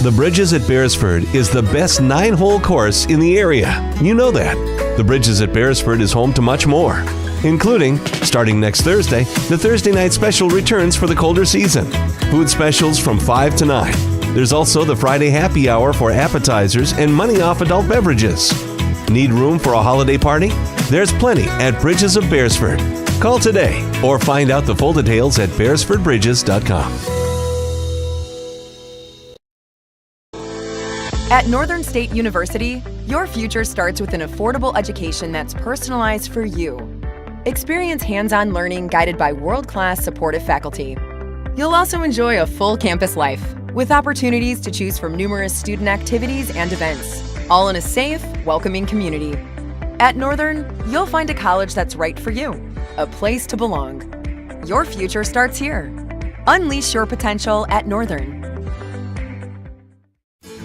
The Bridges at Beresford is the best 9-hole course in the area. You know that. The Bridges at Beresford is home to much more, including, starting next Thursday, the Thursday night special returns for the colder season. Food specials from 5 to 9. There's also the Friday happy hour for appetizers and money off adult beverages. Need room for a holiday party? There's plenty at Bridges of Beresford. Call today or find out the full details at beresfordbridges.com. At Northern State University, your future starts with an affordable education that's personalized for you. Experience hands-on learning guided by world-class supportive faculty. You'll also enjoy a full campus life with opportunities to choose from numerous student activities and events, all in a safe, welcoming community. At Northern, you'll find a college that's right for you, a place to belong. Your future starts here. Unleash your potential at Northern.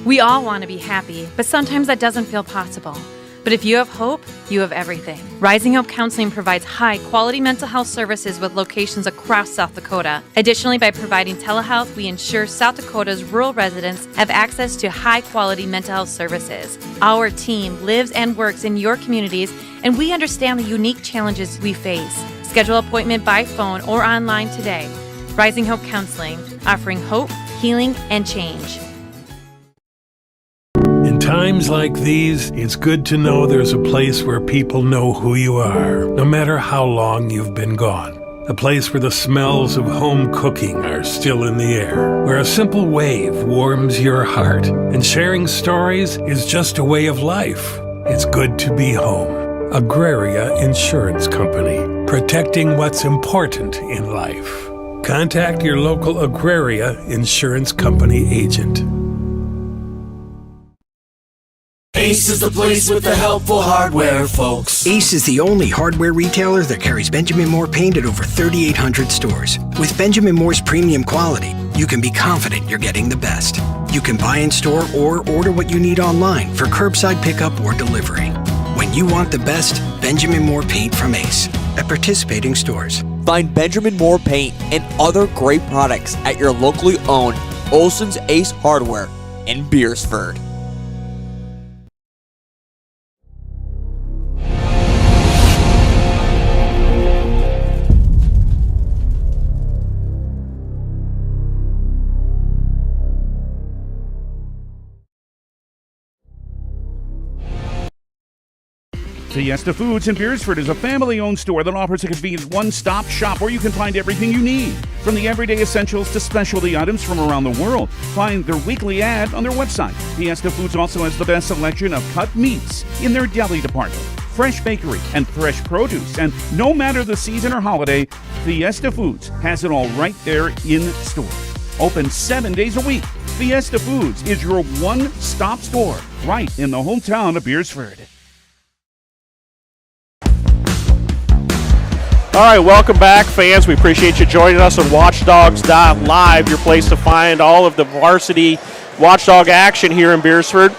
We all want to be happy, but sometimes that doesn't feel possible. But if you have hope, you have everything. Rising Hope Counseling provides high-quality mental health services with locations across South Dakota. Additionally, by providing telehealth, we ensure South Dakota's rural residents have access to high-quality mental health services. Our team lives and works in your communities, and we understand the unique challenges we face. Schedule an appointment by phone or online today. Rising Hope Counseling, offering hope, healing, and change. In times like these, it's good to know there's a place where people know who you are, no matter how long you've been gone. A place where the smells of home cooking are still in the air, where a simple wave warms your heart, and sharing stories is just a way of life. It's good to be home. Agraria Insurance Company, protecting what's important in life. Contact your local Agraria Insurance Company agent. Ace is the place with the helpful hardware, folks. Ace is the only hardware retailer that carries Benjamin Moore paint at over 3,800 stores. With Benjamin Moore's premium quality, you can be confident you're getting the best. You can buy in store or order what you need online for curbside pickup or delivery. When you want the best, Benjamin Moore paint from Ace at participating stores. Find Benjamin Moore paint and other great products at your locally owned Olson's Ace Hardware in Beresford. Fiesta Foods in Beresford is a family-owned store that offers a convenient one-stop shop where you can find everything you need, from the everyday essentials to specialty items from around the world. Find their weekly ad on their website. Fiesta Foods also has the best selection of cut meats in their deli department, fresh bakery, and fresh produce. And no matter the season or holiday, Fiesta Foods has it all right there in store. Open 7 days a week. Fiesta Foods is your one-stop store right in the hometown of Beresford. All right, welcome back, fans. We appreciate you joining us on Watchdogs.live, your place to find all of the varsity Watchdog action here in Beresford.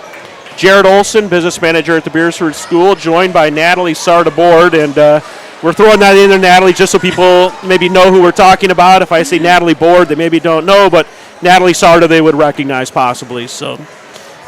Jared Olson, business manager at the Beresford School, joined by Natalie Sardabord. And we're throwing that in there, Natalie, just so people maybe know who we're talking about. If I say Natalie Board, they maybe don't know, but Natalie Sarda they would recognize possibly. So,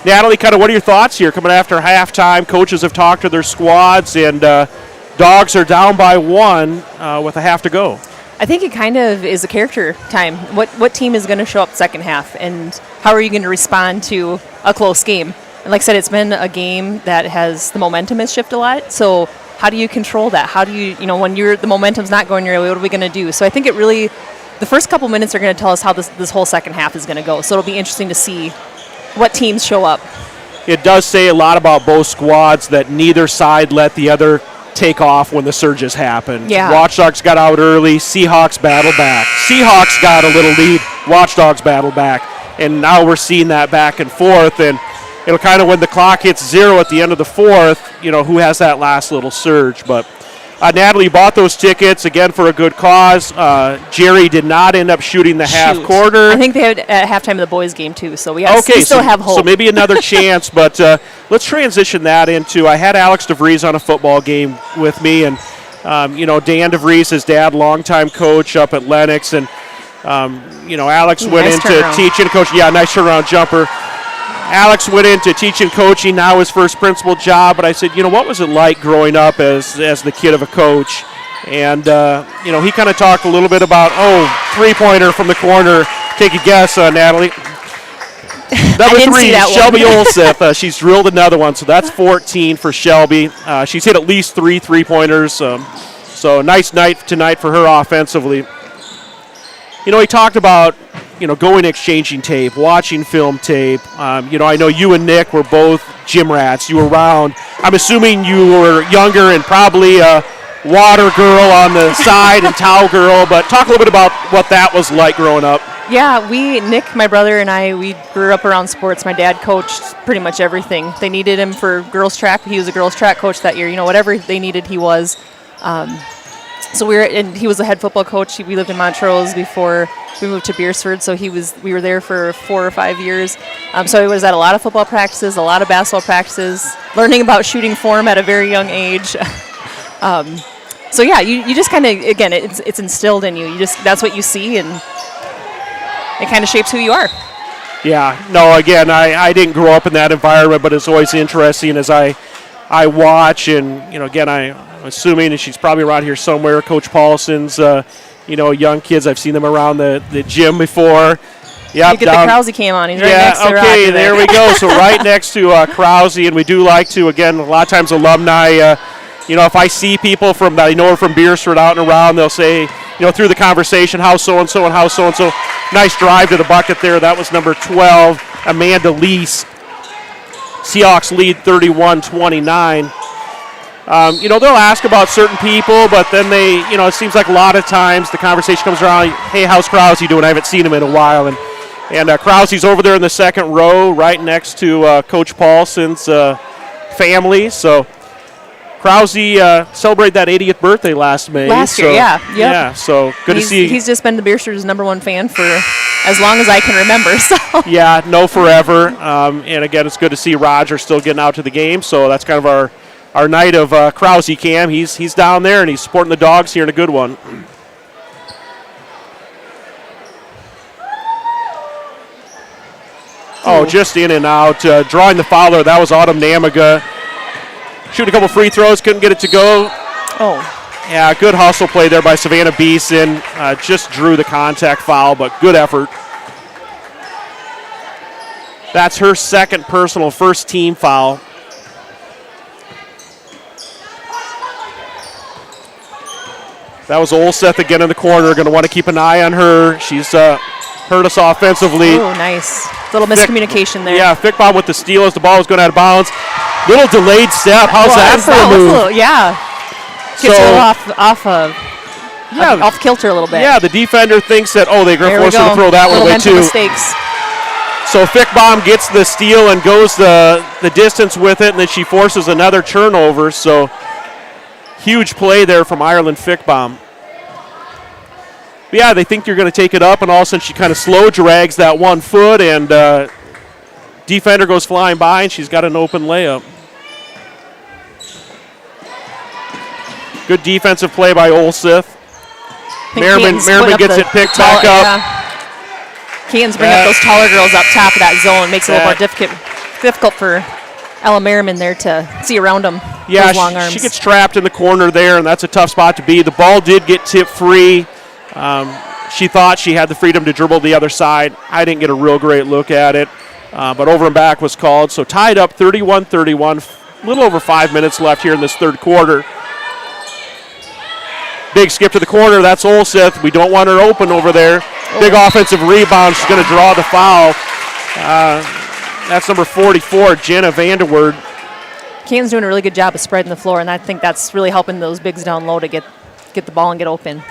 Natalie, kind of what are your thoughts here coming after halftime? Coaches have talked to their squads, and Dogs are down by one with a half to go. I think it kind of is a character time. What team is going to show up second half, and how are you going to respond to a close game? And like I said, it's been a game that the momentum has shifted a lot. So how do you control that? How do you when the momentum's not going your way, what are we going to do? So I think it really, the first couple minutes are going to tell us how this whole second half is going to go. So it'll be interesting to see what teams show up. It does say a lot about both squads that neither side let the other take off when the surges happened. Yeah. Watchdogs got out early. Seahawks battled back. Seahawks got a little lead. Watchdogs battled back. And now we're seeing that back and forth. And it'll kind of, when the clock hits zero at the end of the fourth, who has that last little surge. But Natalie bought those tickets, again, for a good cause. Jerry did not end up shooting the half quarter. I think they had at halftime of the boys' game, too. So we still have hope. So maybe another chance. But let's transition that into, I had Alex DeVries on a football game with me. And, Dan DeVries, his dad, longtime coach up at Lennox. And, Alex went into teaching, coach. Yeah, nice turnaround jumper. Alex went into teaching, coaching, now his first principal job. But I said, what was it like growing up as the kid of a coach? And, he kind of talked a little bit about, three-pointer from the corner. Take a guess, Natalie. Number 3, Shelby Olseth. She's drilled another one, so that's 14 for Shelby. She's hit at least 3 three-pointers. So nice night tonight for her offensively. He talked about, going exchanging tape, watching film tape. I know you and Nick were both gym rats. You were around. I'm assuming you were younger and probably a water girl on the side and towel girl, but talk a little bit about what that was like growing up. Yeah, Nick, my brother, and I, we grew up around sports. My dad coached pretty much everything. They needed him for girls track. He was a girls track coach that year. Whatever they needed, he was. So and he was a head football coach. We lived in Montrose before we moved to Beresford, so we were there for 4 or 5 years. So he was at a lot of football practices, a lot of basketball practices, learning about shooting form at a very young age. So yeah, you just kind of, again, it's instilled in you. That's what you see, and it kind of shapes who you are. Yeah, no, again, I didn't grow up in that environment, but it's always interesting as I watch, and, again, I'm assuming, and she's probably around here somewhere, Coach Paulson's, young kids. I've seen them around the gym before. Yep, you get the Krause cam on. He's right next to Roger. Okay, there we go. So right next to Krause, and we do like to, again, a lot of times alumni, if I see people that I know are from Beresford out and around, they'll say, through the conversation, how so-and-so and how so-and-so. Nice drive to the bucket there. That was number 12, Amanda Lease. Seahawks lead 31-29. They'll ask about certain people, but then they, it seems like a lot of times the conversation comes around, hey, how's Krause doing? I haven't seen him in a while. And Krause's over there in the second row right next to Coach Paulson's family. So Krause celebrated that 80th birthday last May. Last year, yeah. Yep. Yeah, so good to see. He's just been the Beresford's #1 fan for as long as I can remember. So. Yeah, no forever. And again, it's good to see Roger still getting out to the game. So that's kind of our night of Krause cam. He's down there, and he's supporting the dogs here in a good one. Oh, just in and out. Drawing the fouler, that was Autumn Namaga. Shooting a couple free throws, couldn't get it to go. Oh. Yeah, good hustle play there by Savannah Beeson. Just drew the contact foul, but good effort. That's her second personal, first team foul. That was Olseth again in the corner. Going to want to keep an eye on her. She's hurt us offensively. Oh, nice. Little miscommunication there. Yeah, Fickbaum with the steal as the ball was going out of bounds. Little delayed step. How's that for a move? Gets off kilter a little bit. Yeah, the defender thinks that, they're going to force her to throw that one away too. Mistakes. So Fickbaum gets the steal and goes the distance with it, and then she forces another turnover. So huge play there from Ireland Fickbaum. But yeah, they think you're going to take it up, and all of a sudden she kind of slow drags that 1 foot, and defender goes flying by, and she's got an open layup. Good defensive play by Olseth. Merriman gets it picked back up. Yeah. Canton's bring up those taller girls up top of that zone. Makes it a little more difficult for Ella Merriman there to see around them. Yeah, those long arms. She gets trapped in the corner there, and that's a tough spot to be. The ball did get tipped free. She thought she had the freedom to dribble the other side. I didn't get a real great look at it, but over and back was called. So tied up 31-31, a little over 5 minutes left here in this third quarter. Big skip to the corner. That's Olseth. We don't want her open over there. Big offensive rebound. She's going to draw the foul. That's number 44, Jenna Vanderwoord. Canton's doing a really good job of spreading the floor, and I think that's really helping those bigs down low to get the ball and get open.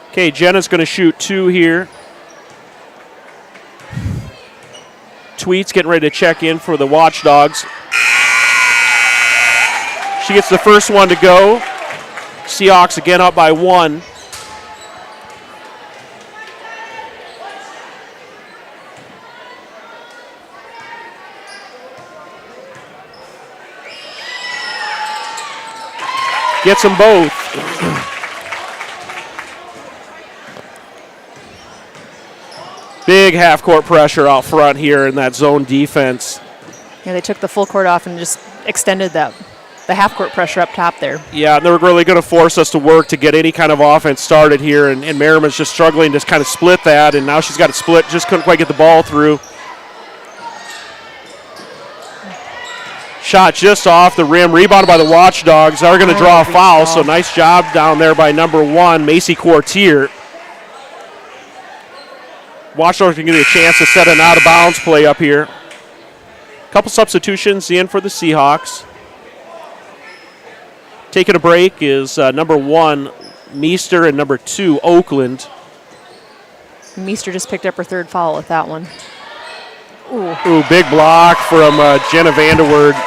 Okay, Jenna's going to shoot 2 here. Tweet's getting ready to check in for the Watchdogs. She gets the first one to go. Seahawks again up by 1. Gets them both. Big half-court pressure out front here in that zone defense. Yeah, they took the full court off and just extended the half-court pressure up top there. Yeah, and they're really going to force us to work to get any kind of offense started here, and Merriman's just struggling to kind of split that, and now she's got it split, just couldn't quite get the ball through. Shot just off the rim, rebounded by the Watchdogs. They're going to draw a foul, so nice job down there by number 1, Macy Quartier. Watchdogs can give you a chance to set an out-of-bounds play up here. Couple substitutions in for the Seahawks. Taking a break is number 1, Meester, and number 2, Oakland. Meester just picked up her 3rd foul with that one. Ooh, big block from Jenna Vanderwoord.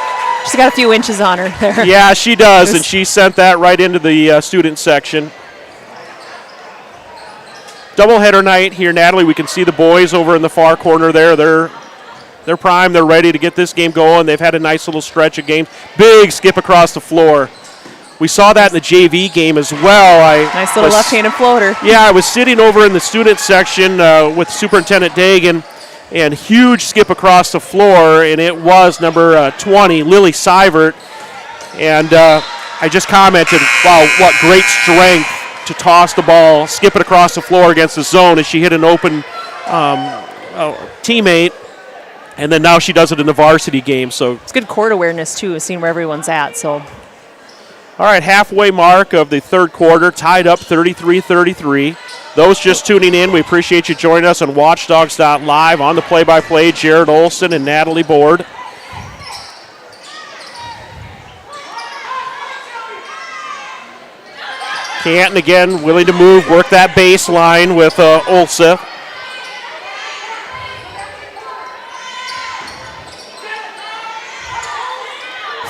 She's got a few inches on her there. Yeah, she does, and she sent that right into the student section. Doubleheader night here, Natalie. We can see the boys over in the far corner there. They're primed. They're ready to get this game going. They've had a nice little stretch of games. Big skip across the floor. We saw that in the JV game as well. Nice little left-handed floater. Yeah, I was sitting over in the student section with Superintendent Dagan, and huge skip across the floor, and it was number 20, Lily Seivert. And I just commented, wow, what great strength to toss the ball, skip it across the floor against the zone as she hit an open teammate, and then now she does it in the varsity game. So it's good court awareness, too, seeing where everyone's at. So, all right, halfway mark of the 3rd quarter, tied up 33-33. Those just tuning in, we appreciate you joining us on watchdogs.live. On the play-by-play, Jared Olson and Natalie Board. Canton again willing to move, work that baseline with Olsa.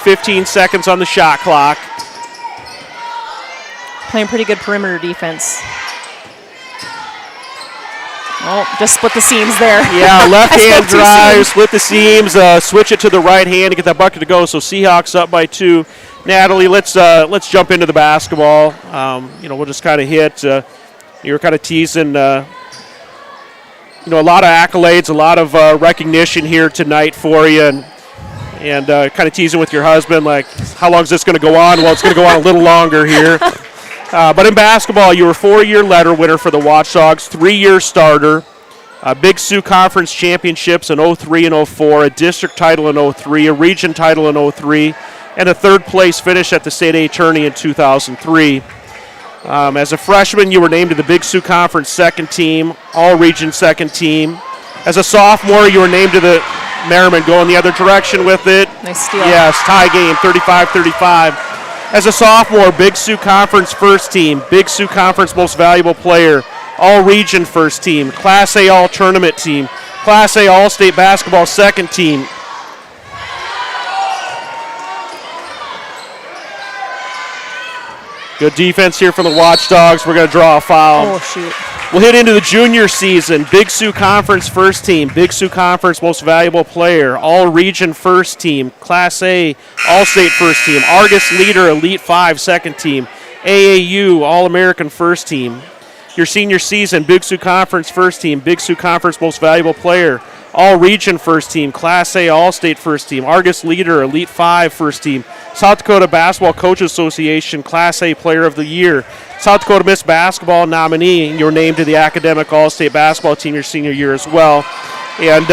.15 seconds on the shot clock. Playing pretty good perimeter defense. Oh, just split the seams there. Yeah, left hand drive, split the seams, switch it to the right hand to get that bucket to go. So Seahawks up by 2. Natalie, let's jump into the basketball. We'll just kind of hit. You were kind of teasing. A lot of accolades, a lot of recognition here tonight for you, and kind of teasing with your husband, like, how long is this going to go on? Well, it's going to go on a little longer here. But in basketball, you were 4-year letter winner for the Watchdogs, 3-year starter, Big Sioux Conference championships in 03 and 04, a district title in 03, a region title in 03, and a 3rd place finish at the state A tourney in 2003. As a freshman, you were named to the Big Sioux Conference 2nd team, all-region 2nd team. As a sophomore, you were named to the Merriman, going the other direction with it. Nice steal. Yes, tie game, 35-35. As a sophomore, Big Sioux Conference 1st team, Big Sioux Conference Most Valuable Player, all-region 1st team, Class A all-tournament team, Class A all-state basketball 2nd team. Good defense here from the Watchdogs. We're going to draw a foul. Oh, shoot. We'll hit into the junior season. Big Sioux Conference 1st team, Big Sioux Conference Most Valuable Player, all-region 1st team, Class A all-state 1st team, Argus Leader Elite 5 2nd team, AAU All-American 1st team. Your senior season, Big Sioux Conference 1st team, Big Sioux Conference Most Valuable Player, all-region 1st team, Class A All-State 1st team, Argus Leader Elite 5 1st team, South Dakota Basketball Coaches Association Class A Player of the Year, South Dakota Miss Basketball nominee. You're named to the Academic All-State Basketball team your senior year as well. And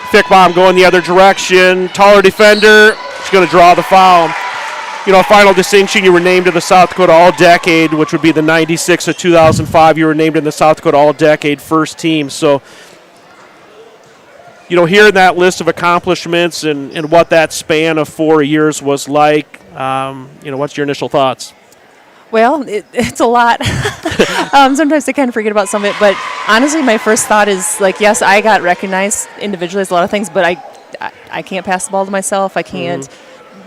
Fickbaum going the other direction. Taller defender. She's going to draw the foul. Final distinction, you were named to the South Dakota All-Decade, which would be the 96 of 2005. You were named in the South Dakota All-Decade 1st team. So, hearing that list of accomplishments and what that span of 4 years was like, what's your initial thoughts? Well, it's a lot. Sometimes I kind of forget about some of it, but honestly, my first thought is, yes, I got recognized individually as a lot of things, but I can't pass the ball to myself. I can't,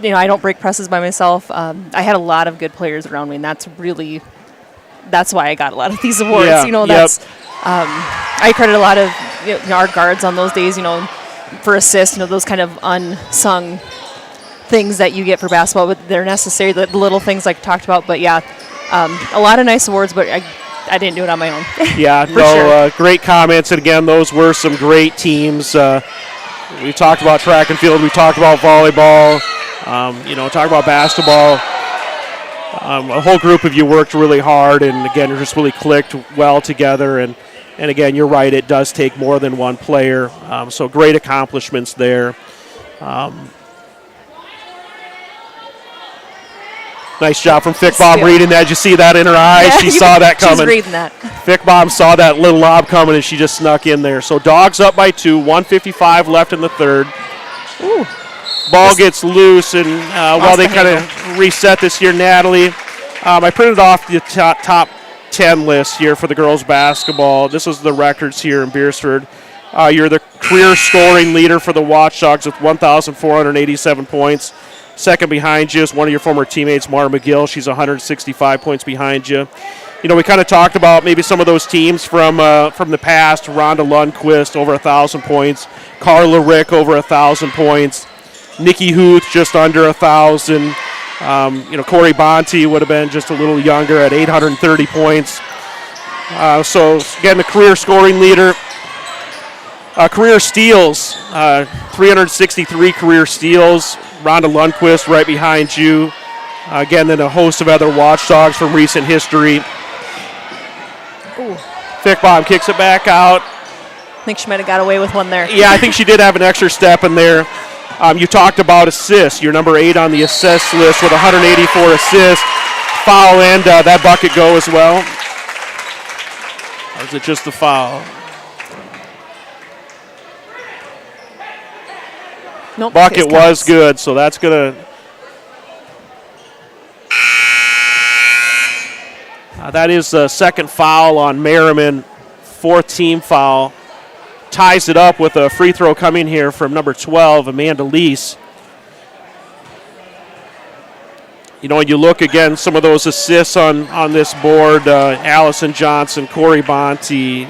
I don't break presses by myself. I had a lot of good players around me, and that's why I got a lot of these awards. Yeah, I credit a lot of our guards on those days, for assists, those kind of unsung things that you get for basketball, but they're necessary, the little things like talked about. But yeah, a lot of nice awards, but I didn't do it on my own. Yeah, sure. Great comments. And again, those were some great teams. We talked about track and field. We talked about volleyball. Talk about basketball. A whole group of you worked really hard, and again, you just really clicked well together. And again, you're right, it does take more than one player. So great accomplishments there. Nice job from Fickbaum reading that. Did you see that in her eyes? Yeah, she saw that coming. She's reading that. Fickbaum saw that little lob coming, and she just snuck in there. So Dogs up by 2, 1:55 left in the third. Ooh. Ball gets loose, and while they kind of reset this here, Natalie, I printed off the top 10 list here for the girls basketball. This is the records here in Beresford. You're the career scoring leader for the Watchdogs with 1,487 points. Second behind you is one of your former teammates, Mara McGill. She's 165 points behind you. You know, we kind of talked about maybe some of those teams from the past. Rhonda Lundquist, over 1,000 points. Carla Rick, over 1,000 points. Nikki Huth, just under 1,000. You know, Corey Bonte would have been just a little younger at 830 points. So, again, the career scoring leader. Career steals, 363 career steals. Rhonda Lundquist right behind you. Again, then a host of other Watchdogs from recent history. Fickbaum kicks it back out. I think she might have got away with one there. Yeah, I think she did have an extra step in there. You talked about assists. You're number 8 on the assist list with 184 assists. Foul and that bucket go as well. Or is it just the foul? Nope, bucket was good, so that's going to... that is the second foul on Merriman, 4th team foul. Ties it up with a free throw coming here from number 12, Amanda Lease. You know, when you look again, some of those assists on this board, Allison Johnson, Corey Bonte,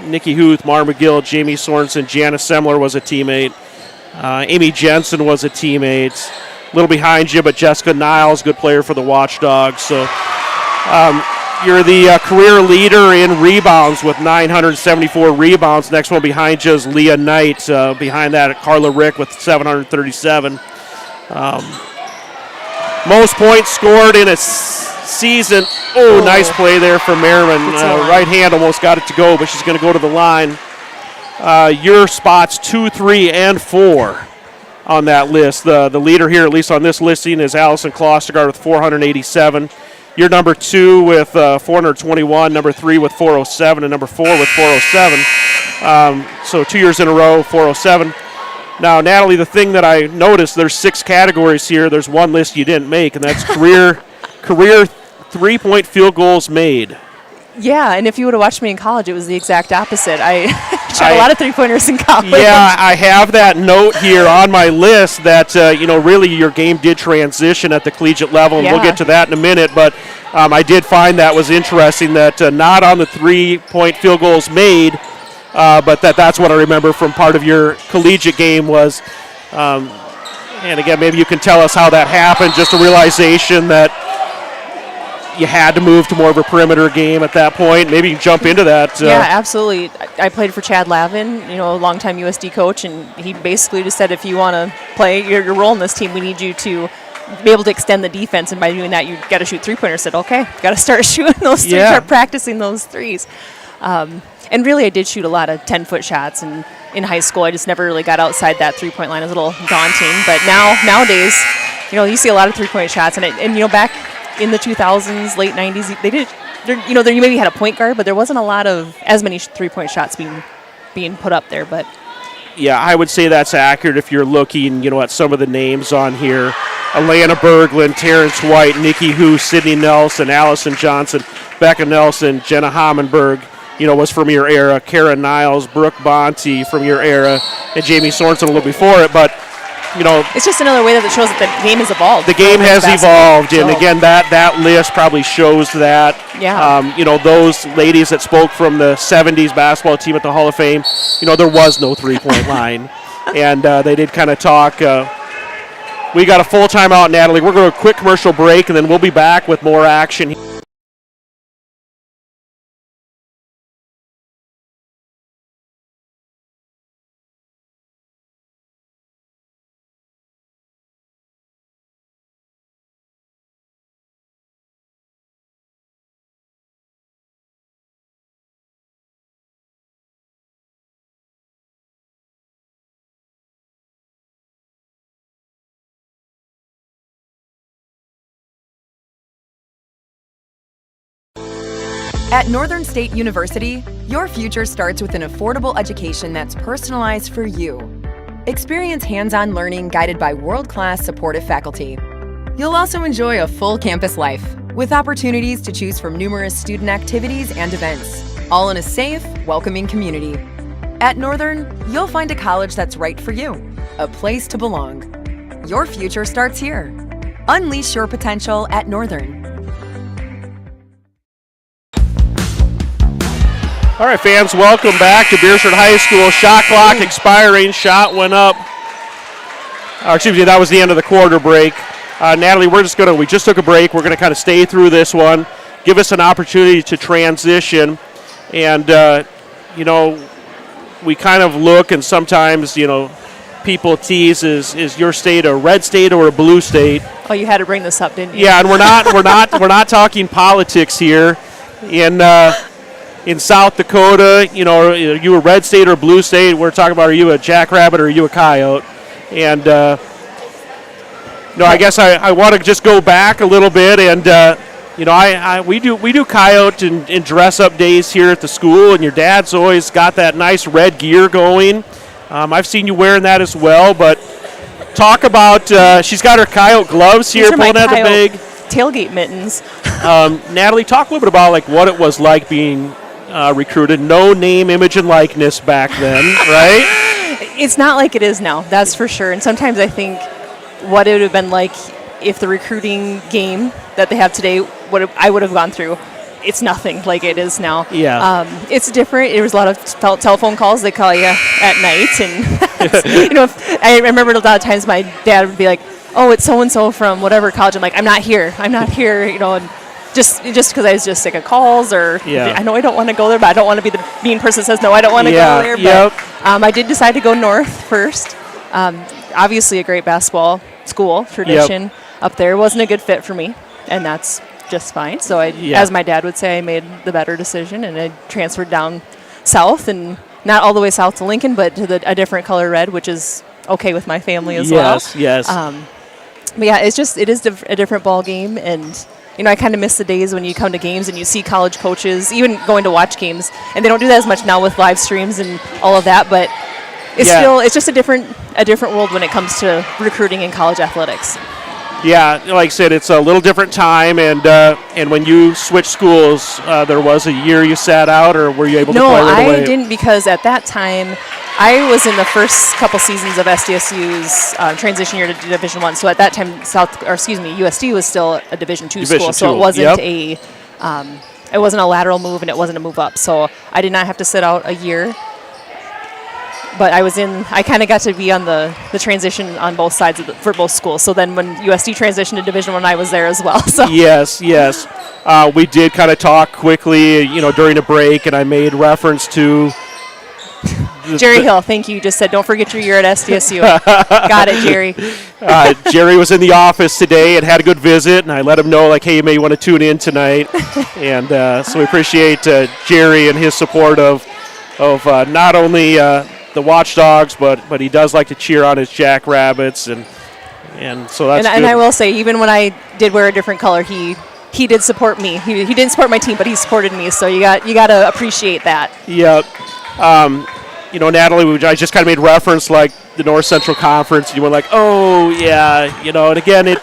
Nikki Huth, Mara McGill, Jamie Sorensen, Janice Semler was a teammate. Amy Jensen was a teammate. A little behind you, but Jessica Niles, good player for the Watchdogs. So you're the career leader in rebounds with 974 rebounds. Next one behind you is Leah Knight. Behind that, Carla Rick with 737. Most points scored in a season. Oh, nice play there for Merriman. Right hand almost got it to go, but she's going to go to the line. Your spots 2, 3, and 4 on that list. The leader here, at least on this listing, is Allison Klostergaard with 487. You're number 2 with 421, number 3 with 407, and number 4 with 407. So 2 years in a row, 407. Now, Natalie, the thing that I noticed, there's 6 categories here. There's one list you didn't make, and that's career 3-point field goals made. Yeah, and if you would have watched me in college, it was the exact opposite. I shot a lot of three-pointers in college. Yeah, I have that note here on my list that, really your game did transition at the collegiate level, and we'll get to that in a minute. But I did find that was interesting that not on the 3-point field goals made, but that's what I remember from part of your collegiate game was. And again, maybe you can tell us how that happened, just a realization that you had to move to more of a perimeter game at that point. Maybe you can jump into that. Yeah, absolutely. I played for Chad Lavin, a longtime USD coach, and he basically just said, if you want to play your role in this team, we need you to be able to extend the defense, and by doing that, you got to shoot three-pointers. I said, okay, got to start shooting those threes, start practicing those threes. And really, I did shoot a lot of 10-foot shots in high school. I just never really got outside that three-point line. It was a little daunting. But nowadays, you see a lot of three-point shots, and back in the 2000s, late 90s, they did. You maybe had a point guard, but there wasn't as many three-point shots being put up there. But yeah, I would say that's accurate if you're looking, at some of the names on here: Alana Berglund, Terrence White, Nikki Hu, Sydney Nelson, Allison Johnson, Becca Nelson, Jenna Hommenberg. Was from your era. Kara Niles, Brooke Bonte from your era, and Jamie Sorensen a little before it, but. It's just another way that it shows that the game has evolved. The game has evolved, and again, that list probably shows that. Yeah. Those ladies that spoke from the 70s basketball team at the Hall of Fame, there was no three-point line, and they did kind of talk. We got a full timeout, Natalie. We're going to a quick commercial break, and then we'll be back with more action. At Northern State University, your future starts with an affordable education that's personalized for you. Experience hands-on learning guided by world-class supportive faculty. You'll also enjoy a full campus life with opportunities to choose from numerous student activities and events, all in a safe, welcoming community. At Northern, you'll find a college that's right for you, a place to belong. Your future starts here. Unleash your potential at Northern. All right, fans, welcome back to Beresford High School. Shot clock expiring. Shot went up. Excuse me, that was the end of the quarter break. Natalie, we just took a break. We're going to kind of stay through this one, give us an opportunity to transition. And, we kind of look, and sometimes, people tease, is your state a red state or a blue state? Oh, you had to bring this up, didn't you? Yeah, and we're not talking politics here. In South Dakota, are you a red state or a blue state? We're talking about, are you a jackrabbit or are you a coyote? And I guess I want to just go back a little bit, and we do coyote and dress up days here at the school, and your dad's always got that nice red gear going. I've seen you wearing that as well, but talk about she's got her coyote gloves here, pulling out the big tailgate mittens. Natalie, talk a little bit about what it was like being recruited. No name, image, and likeness back then, right? It's not like it is now, that's for sure. And sometimes I think what it would have been like if the recruiting game that they have today, I would have gone through. It's nothing like it is now. Yeah. It's different. There was a lot of telephone calls. They call you at night, and I remember a lot of times my dad would be like, "Oh, it's so and so from whatever college." I'm like, "I'm not here. And just because I was just sick of calls, or I know I don't want to go there, but I don't want to be the mean person that says no, I don't want to go there. But I did decide to go north first. Obviously, a great basketball school tradition up there. Wasn't a good fit for me, and that's just fine. So as my dad would say, I made the better decision, and I transferred down south, and not all the way south to Lincoln, but to a different color red, which is okay with my family as well. Yes. But yeah, it is a different ball game, and I kind of miss the days when you come to games and you see college coaches, even going to watch games, and they don't do that as much now with live streams and all of that, but it's just a different world when it comes to recruiting in college athletics. Yeah, like I said, it's a little different time, and when you switched schools, there was a year you sat out, or were you able to play right away? No, I didn't, because at that time, I was in the first couple seasons of SDSU's transition year to Division I. So at that time, USD was still a Division II school, so it wasn't it wasn't a lateral move, and it wasn't a move up. So I did not have to sit out a year. But I kind of got to be on the transition on both sides for both schools. So then when USD transitioned to Division I, I was there as well. So. Yes. We did kind of talk quickly, during the break, and I made reference to Jerry Hill, thank you. You just said, don't forget your year at SDSU. Got it, Jerry. Jerry was in the office today and had a good visit, and I let him know, hey, you may want to tune in tonight. And so we appreciate Jerry and his support of not only the Watchdogs, but he does like to cheer on his Jackrabbits, and so that's good. And I will say, even when I did wear a different color, he did support me. He didn't support my team, but he supported me. So you got to appreciate that. Yep. Natalie, I just kind of made reference like the North Central Conference. You were like, oh yeah, and again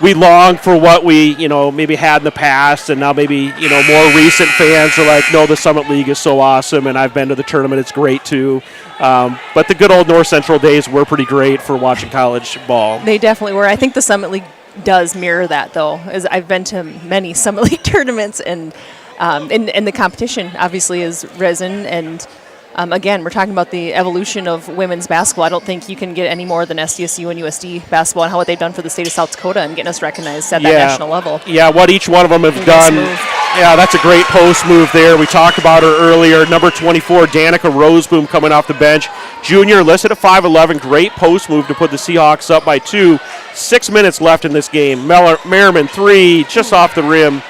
we long for what we maybe had in the past, and now maybe more recent fans are like, no, the Summit League is so awesome, and I've been to the tournament, it's great too. But the good old North Central days were pretty great for watching college ball. They definitely were. I think the Summit League does mirror that, though, as I've been to many Summit League tournaments, and the competition obviously has risen, and again, we're talking about the evolution of women's basketball. I don't think you can get any more than SDSU and USD basketball and what they've done for the state of South Dakota and getting us recognized at that national level. Yeah, what each one of them have done. Yeah, that's a great post move there. We talked about her earlier. Number 24, Danica Roseboom, coming off the bench. Junior, listed at 5'11". Great post move to put the Seahawks up by 2. 6 minutes left in this game. Merriman, 3, just off the rim.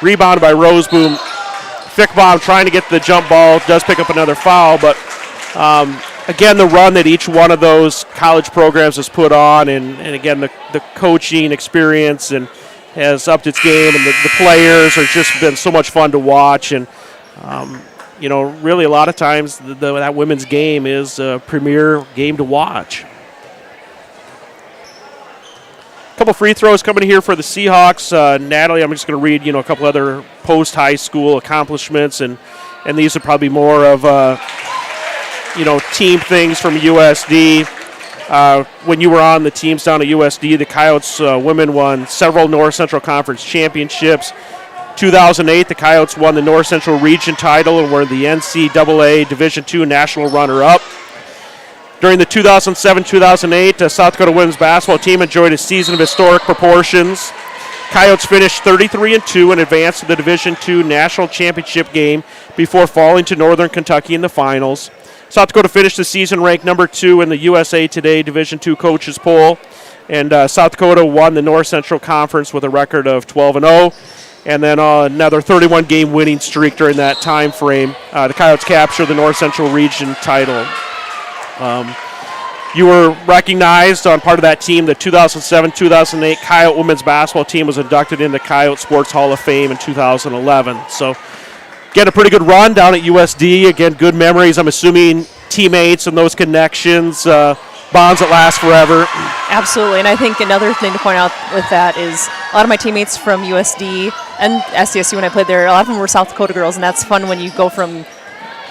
Rebounded by Roseboom. Fickbaum trying to get the jump ball, does pick up another foul, but again, the run that each one of those college programs has put on, and again, the coaching experience and has upped its game, and the players have just been so much fun to watch, and really a lot of times that women's game is a premier game to watch. A couple free throws coming here for the Seahawks. Natalie, I'm just going to read, a couple other post-high school accomplishments, and these are probably more of, team things from USD. When you were on the teams down at USD, the Coyotes women won several North Central Conference championships. 2008, the Coyotes won the North Central Region title and were the NCAA Division II national runner-up. During the 2007-2008 South Dakota women's basketball team enjoyed a season of historic proportions. Coyotes finished 33-2 and advanced to the Division II national championship game before falling to Northern Kentucky in the finals. South Dakota finished the season ranked number 2 in the USA Today Division II coaches poll, and South Dakota won the North Central Conference with a record of 12-0. And then another 31-game winning streak during that time frame. The Coyotes captured the North Central Region title. You were recognized on part of that team. The 2007-2008 Coyote women's basketball team was inducted into Coyote Sports Hall of Fame in 2011. So, again, a pretty good run down at USD. Again, good memories. I'm assuming teammates and those connections, bonds that last forever. Absolutely, and I think another thing to point out with that is a lot of my teammates from USD and SDSU when I played there, a lot of them were South Dakota girls, and that's fun when you go from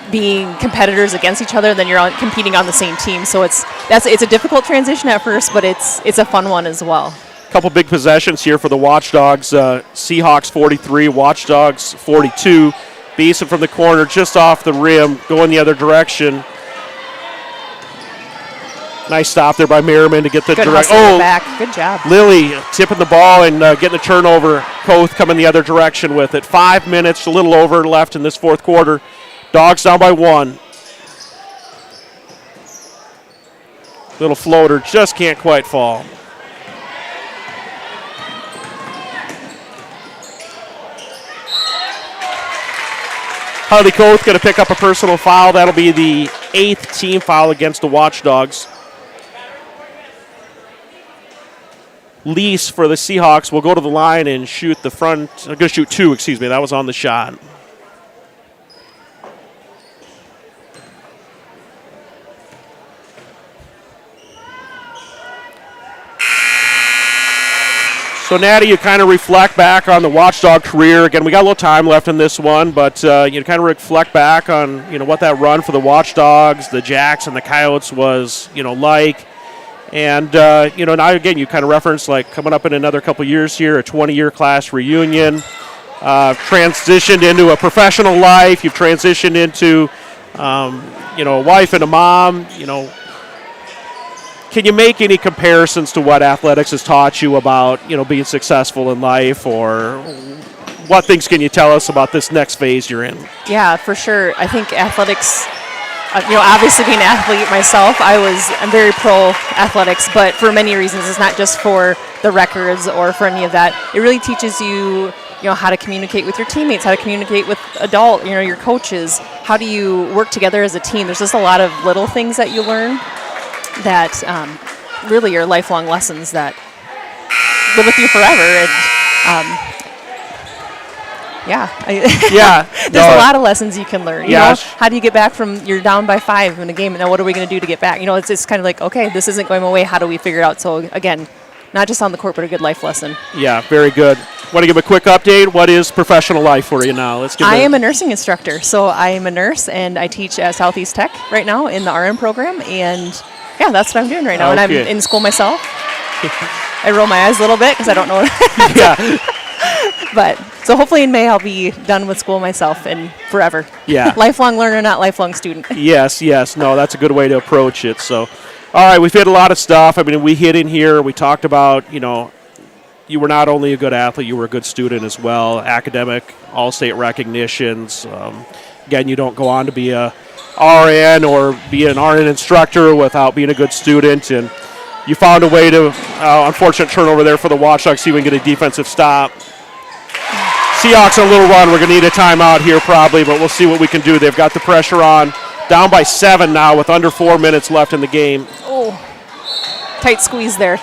being competitors against each other, then you're competing on the same team. So it's a difficult transition at first, but it's a fun one as well. A couple big possessions here for the Watchdogs. Seahawks 43, Watchdogs 42. Beeson from the corner, just off the rim, going the other direction. Nice stop there by Merriman to get the direct. Back. Good job. Lily tipping the ball and getting the turnover. Koth coming the other direction with it. 5 minutes, a little over left in this fourth quarter. Dogs down by 1. Little floater, just can't quite fall. Harley Koth going to pick up a personal foul. That'll be the 8th team foul against the Watchdogs. Lease for the Seahawks will go to the line and shoot the front. I'm going to shoot 2, excuse me. That was on the shot. So, Natty, you kind of reflect back on the Watchdog career. Again, we got a little time left in this one, but you kind of reflect back on what that run for the Watchdogs, the Jacks, and the Coyotes was like. And now again, you kind of reference like coming up in another couple years here, a 20-year class reunion. Transitioned into a professional life. You've transitioned into a wife and a mom. Can you make any comparisons to what athletics has taught you about, being successful in life, or what things can you tell us about this next phase you're in? Yeah, for sure. I think athletics, obviously being an athlete myself, I'm very pro athletics, but for many reasons. It's not just for the records or for any of that. It really teaches you, how to communicate with your teammates, how to communicate with your coaches. How do you work together as a team? There's just a lot of little things that you learn that really are lifelong lessons that live with you forever. And there's a lot of lessons you can learn. How do you get back from you're down by 5 in a game, and then what are we going to do to get back? It's kind of like, okay, this isn't going away. How do we figure it out? So again, not just on the court, but a good life lesson. Yeah, very good. Want to give a quick update? What is professional life for you now? I am a nursing instructor, so I am a nurse, and I teach at Southeast Tech right now in the RN program, and yeah, that's what I'm doing right now. Okay. And I'm in school myself. I roll my eyes a little bit because I don't know what yeah. But so hopefully in May I'll be done with school myself and forever. Yeah. Lifelong learner, not lifelong student. Yes. No, that's a good way to approach it. So, all right, we've hit a lot of stuff. I mean, we hit in here. We talked about, you were not only a good athlete, you were a good student as well. Academic, all-state recognitions. Again, you don't go on to be a RN or be an RN instructor without being a good student. And you found a way to, unfortunate turnover there for the Watchdogs, see if we can get a defensive stop. Seahawks on a little run. We're going to need a timeout here probably, but we'll see what we can do. They've got the pressure on. Down by 7 now with under 4 minutes left in the game. Oh, tight squeeze there.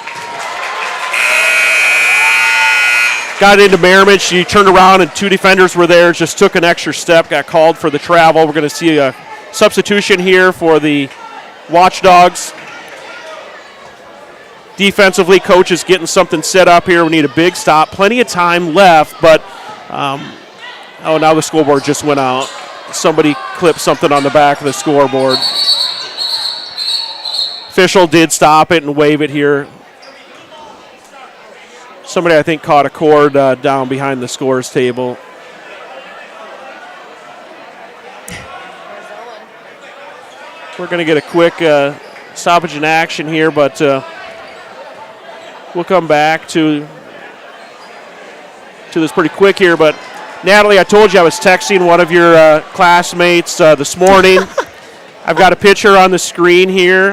got into Merriman. She turned around and 2 defenders were there, just took an extra step, got called for the travel. We're going to see a substitution here for the Watchdogs. Defensively, coach is getting something set up here. We need a big stop. Plenty of time left, but now the scoreboard just went out. Somebody clipped something on the back of the scoreboard. Official did stop it and wave it here. Somebody, I think, caught a cord down behind the scores table. We're going to get a quick stoppage in action here, but we'll come back to this pretty quick here. But Natalie, I told you I was texting one of your classmates this morning. I've got a picture on the screen here.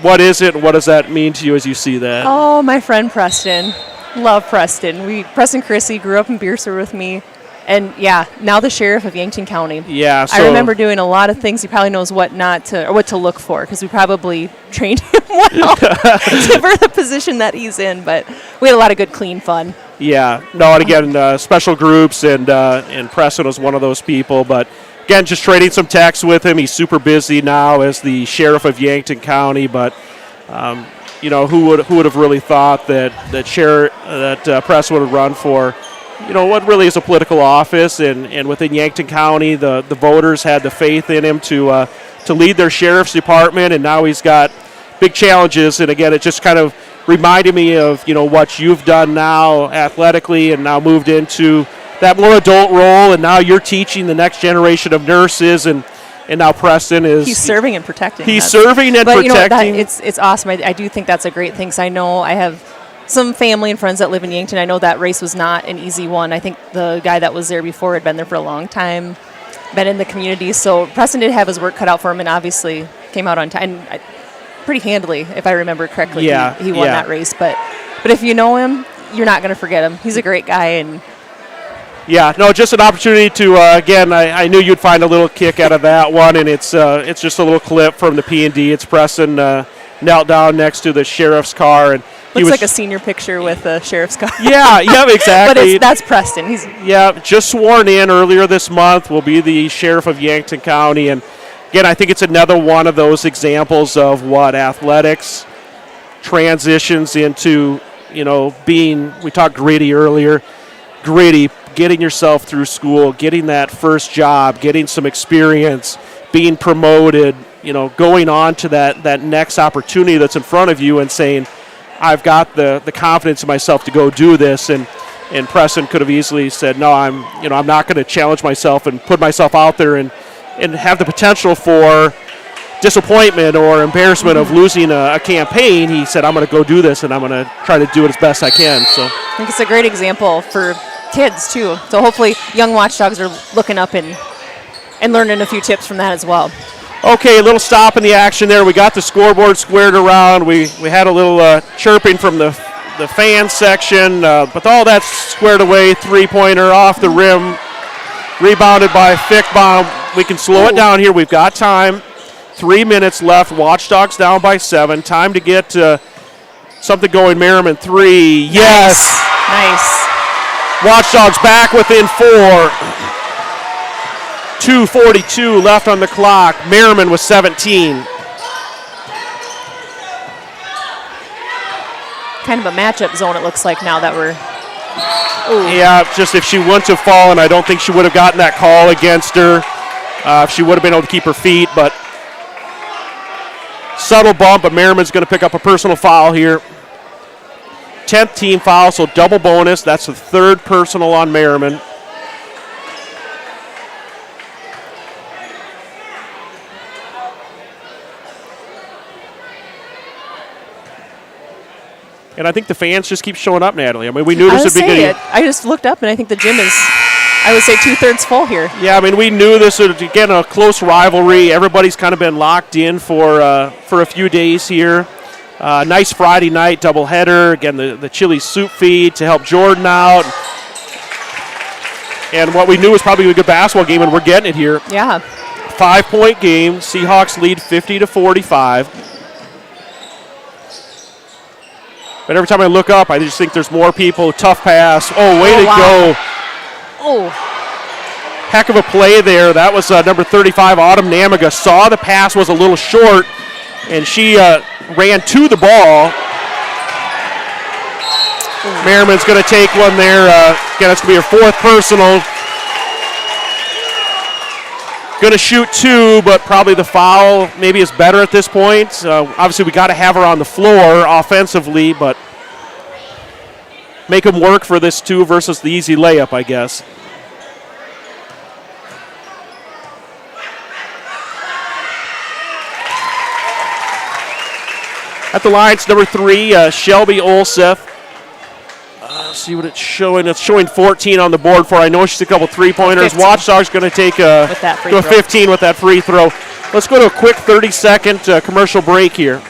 What is it? What does that mean to you as you see that? Oh, my friend Preston. Love Preston. Preston Chrissy grew up in Beresford with me. And, yeah, now the sheriff of Yankton County. Yeah, so I remember doing a lot of things. He probably knows what to look for, because we probably trained him well for the position that he's in. But we had a lot of good, clean fun. Yeah. No, and again, special groups, and Preston was one of those people. But, again, just trading some texts with him. He's super busy now as the sheriff of Yankton County. But, who would have really thought that Preston would run for what really is a political office, and within Yankton County, the voters had the faith in him to lead their sheriff's department, and now he's got big challenges. And again, it just kind of reminded me of what you've done now athletically, and now moved into that more adult role, and now you're teaching the next generation of nurses, and now Preston is he's serving and protecting. He's serving and protecting. It's awesome. I do think that's a great thing, because I know I have some family and friends that live in Yankton. I know that race was not an easy one. I think the guy that was there before had been there for a long time, been in the community. So Preston did have his work cut out for him, and obviously came out on time, pretty handily, if I remember correctly. Yeah, he won that race. But if you know him, you're not going to forget him. He's a great guy. And yeah, no, just an opportunity to again. I knew you'd find a little kick out of that one, and it's just a little clip from the P&D. It's Preston knelt down next to the sheriff's car, and looks like a senior picture with the sheriff's car. Yeah, exactly. But that's Preston. He's just sworn in earlier this month. Will be the sheriff of Yankton County, and again, I think it's another one of those examples of what athletics transitions into. Being, we talked gritty earlier, getting yourself through school, getting that first job, getting some experience, being promoted. Going on to that next opportunity that's in front of you, and saying, I've got the confidence in myself to go do this, and Preston could have easily said, no, I'm not going to challenge myself and put myself out there and have the potential for disappointment or embarrassment of losing a campaign. He said, I'm going to go do this, and I'm going to try to do it as best I can. So I think it's a great example for kids too. So hopefully young Watchdogs are looking up and learning a few tips from that as well. Okay, a little stop in the action there. We got the scoreboard squared around. We had a little chirping from the fan section, but all that's squared away. Three-pointer off the rim, rebounded by Fickbaum. We can slow it down here. We've got time. 3 minutes left. Watchdogs down by 7. Time to get something going. Merriman 3. Yes. Nice. Watchdogs back within 4. 2:42 left on the clock. Merriman with 17. Kind of a matchup zone, it looks like now that we're... Ooh. Yeah, just if she wouldn't have fallen, I don't think she would have gotten that call against her. If she would have been able to keep her feet, but subtle bump, but Merriman's going to pick up a personal foul here. 10th team foul, so double bonus. That's the 3rd personal on Merriman. And I think the fans just keep showing up, Natalie. I mean, we knew this would be good. I just looked up, and I think the gym is, I would say, 2/3 full here. Yeah, I mean, we knew this would, again, a close rivalry. Everybody's kind of been locked in for a few days here. Nice Friday night doubleheader. Again, the chili soup feed to help Jordan out. And what we knew was probably a good basketball game, and we're getting it here. Yeah. 5-point game. Seahawks lead 50-45. But every time I look up, I just think there's more people. Tough pass. Oh, way to go. Oh. Heck of a play there. That was number 35, Autumn Namaga. Saw the pass was a little short, and she ran to the ball. Merriman's going to take one there. Again, it's going to be her fourth personal. Going to shoot 2, but probably the foul maybe is better at this point. Obviously, we got to have her on the floor offensively, but make them work for this 2 versus the easy layup, I guess. At the line, it's number 3, Shelby Olseth. See what it's showing. It's showing 14 on the board for. I know she's a couple three-pointers. Watchdog's going to take a 15 with that free throw. Let's go to a quick 30-second commercial break here.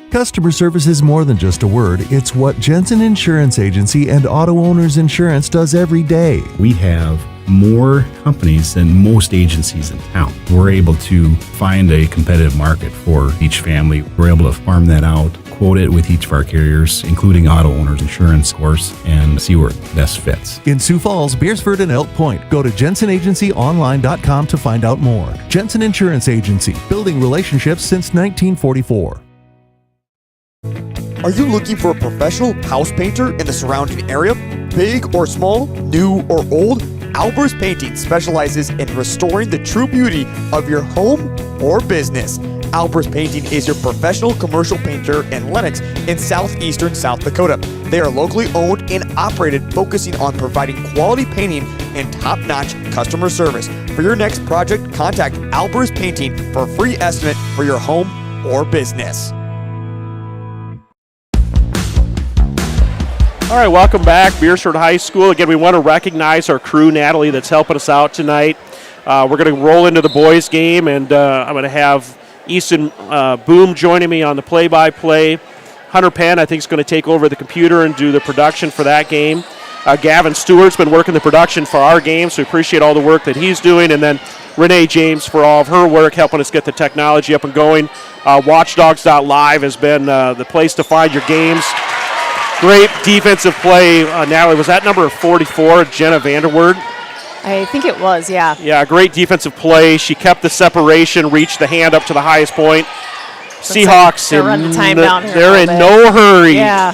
Customer service is more than just a word. It's what Jensen Insurance Agency and Auto Owners Insurance does every day. We have more companies than most agencies in town. We're able to find a competitive market for each family. We're able to farm that out, quote it with each of our carriers, including Auto Owners Insurance, of course, and see where it best fits. In Sioux Falls, Beresford, and Elk Point, go to JensenAgencyOnline.com to find out more. Jensen Insurance Agency, building relationships since 1944. Are you looking for a professional house painter in the surrounding area? Big or small, new or old? Albers Painting specializes in restoring the true beauty of your home or business. Albers Painting is your professional commercial painter in Lenox in southeastern South Dakota. They are locally owned and operated, focusing on providing quality painting and top-notch customer service. For your next project, contact Albers Painting for a free estimate for your home or business. All right, welcome back, Beresford High School. Again, we want to recognize our crew, Natalie, that's helping us out tonight. We're going to roll into the boys' game, and I'm going to have Easton Boom joining me on the play-by-play. Hunter Penn, I think, is going to take over the computer and do the production for that game. Gavin Stewart's been working the production for our game, so we appreciate all the work that he's doing. And then Renee James for all of her work, helping us get the technology up and going. Watchdogs.live has been the place to find your games. Great defensive play. Natalie, was that number 44, Jenna Vanderwoord? I think it was, yeah. Yeah, great defensive play. She kept the separation, reached the hand up to the highest point. Seahawks, they're in no hurry. Yeah.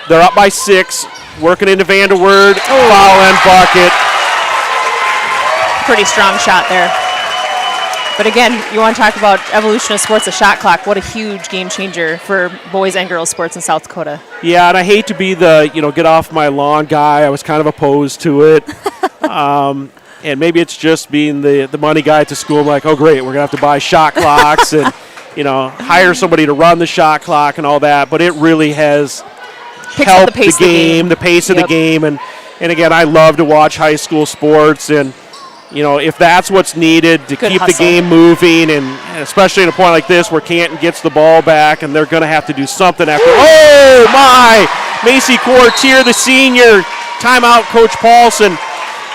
They're up by 6, working into Vanderwoord. Foul and bucket. Pretty strong shot there. But again, you want to talk about evolution of sports, the shot clock. What a huge game changer for boys and girls sports in South Dakota. Yeah, and I hate to be the, get off my lawn guy. I was kind of opposed to it. And maybe it's just being the money guy at the school. I'm like, oh, great, we're going to have to buy shot clocks and, hire somebody to run the shot clock and all that. But it really has helped the game, the pace of the game. And again, I love to watch high school sports. And, if that's what's needed to keep the game moving, and especially in a point like this where Canton gets the ball back and they're going to have to do something after. Oh, my! Macy Courtier, the senior. Timeout, Coach Paulson.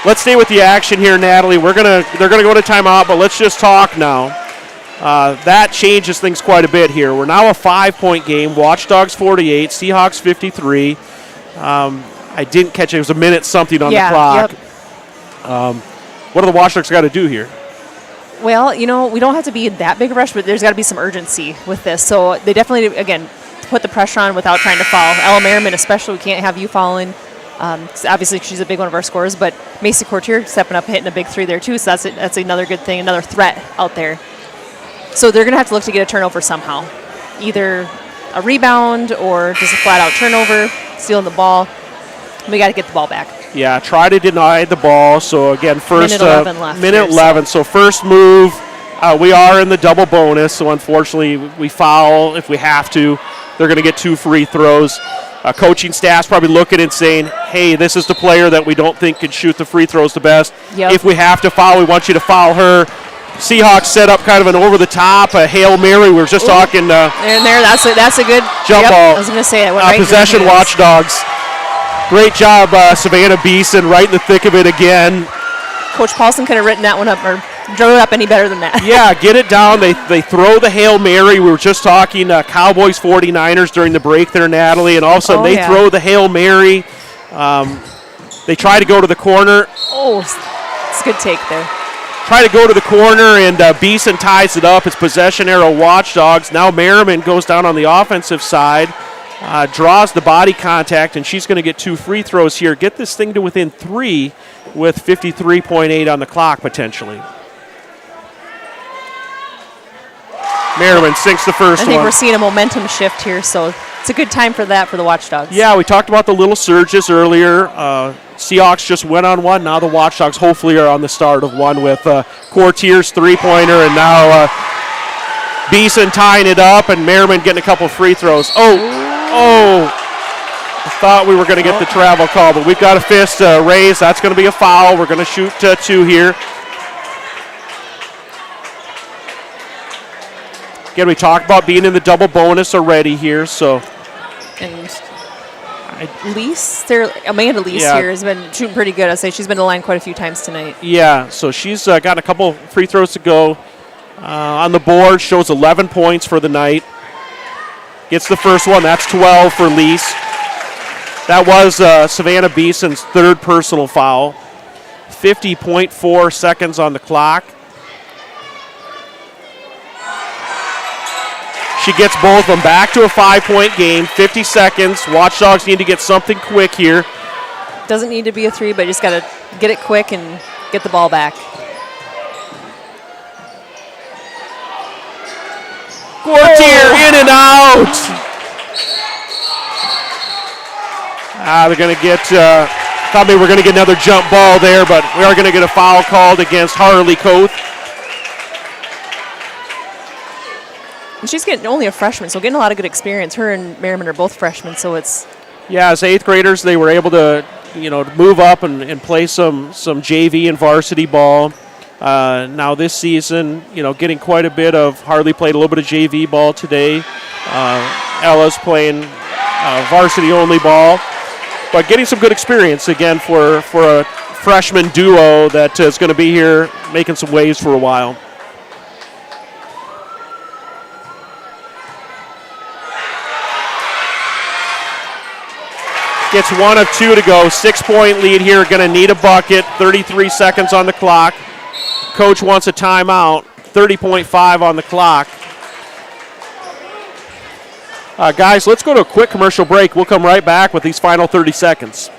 Let's stay with the action here, Natalie. They're going to go to timeout, but let's just talk now. That changes things quite a bit here. We're now a 5-point game. Watchdogs 48, Seahawks 53. I didn't catch it. It was a minute something on the clock. Yep. What do the Watchdogs got to do here? Well, we don't have to be in that big a rush, but there's got to be some urgency with this. So they definitely, again, put the pressure on without trying to foul. Ella Merriman especially, we can't have you fouling. Obviously, she's a big one of our scorers, but Macy Courtier stepping up, hitting a big 3 there, too. So that's another good thing, another threat out there. So they're going to have to look to get a turnover somehow. Either a rebound or just a flat-out turnover, stealing the ball. We got to get the ball back. Yeah, try to deny the ball. So, again, first minute 11 left. Minute 11. So, first move, we are in the double bonus. So, unfortunately, we foul if we have to. They're going to get 2 free throws. Coaching staff's probably looking and saying, hey, this is the player that we don't think can shoot the free throws the best. Yep. If we have to foul, we want you to foul her. Seahawks set up kind of an over-the-top, a Hail Mary. We were just talking. And there, that's a good jump ball. I was going to say that. Possession Watchdogs. Great job, Savannah Beeson, right in the thick of it again. Coach Paulson could have written that one up, or draw it up any better than that. Yeah, get it down. They throw the Hail Mary. We were just talking Cowboys 49ers during the break there, Natalie, and all of a sudden throw the Hail Mary. They try to go to the corner. Oh, it's a good take there. Try to go to the corner, and Beeson ties it up. It's possession arrow Watchdogs. Now Merriman goes down on the offensive side, draws the body contact, and she's going to get 2 free throws here. Get this thing to within 3 with 53.8 on the clock potentially. Merriman sinks the first one. I think we're seeing a momentum shift here, so it's a good time for that for the Watchdogs. Yeah, we talked about the little surges earlier. Seahawks just went on one. Now the Watchdogs hopefully are on the start of one with Courtier's three-pointer, and now Beeson tying it up, and Merriman getting a couple free throws. I thought we were going to get the travel call, but we've got a fist raised. That's going to be a foul. We're going to shoot 2 here. Again, we talked about being in the double bonus already here, so. And Amanda Lease here has been shooting pretty good. I'd say she's been to the line quite a few times tonight. Yeah, so she's got a couple free throws to go. On the board, shows 11 points for the night. Gets the first one. That's 12 for Lease. That was Savannah Beeson's 3rd personal foul. 50.4 seconds on the clock. She gets both of them back to a 5-point game. 50 seconds. Watchdogs need to get something quick here. Doesn't need to be a 3, but just got to get it quick and get the ball back. Courtier in and out. They're going to get, thought maybe we're going to get another jump ball there, but we are going to get a foul called against Harley Koth. And she's getting only a freshman, so getting a lot of good experience. Her and Merriman are both freshmen, so it's. Yeah, as 8th graders, they were able to, move up and play some JV and varsity ball. Now this season, getting quite a bit of, Harley played a little bit of JV ball today. Ella's playing varsity-only ball. But getting some good experience, again, for a freshman duo that is going to be here making some waves for a while. Gets 1 of 2 to go. 6-point lead here. Going to need a bucket. 33 seconds on the clock. Coach wants a timeout. 30.5 on the clock. Guys, let's go to a quick commercial break. We'll come right back with these final 30 seconds.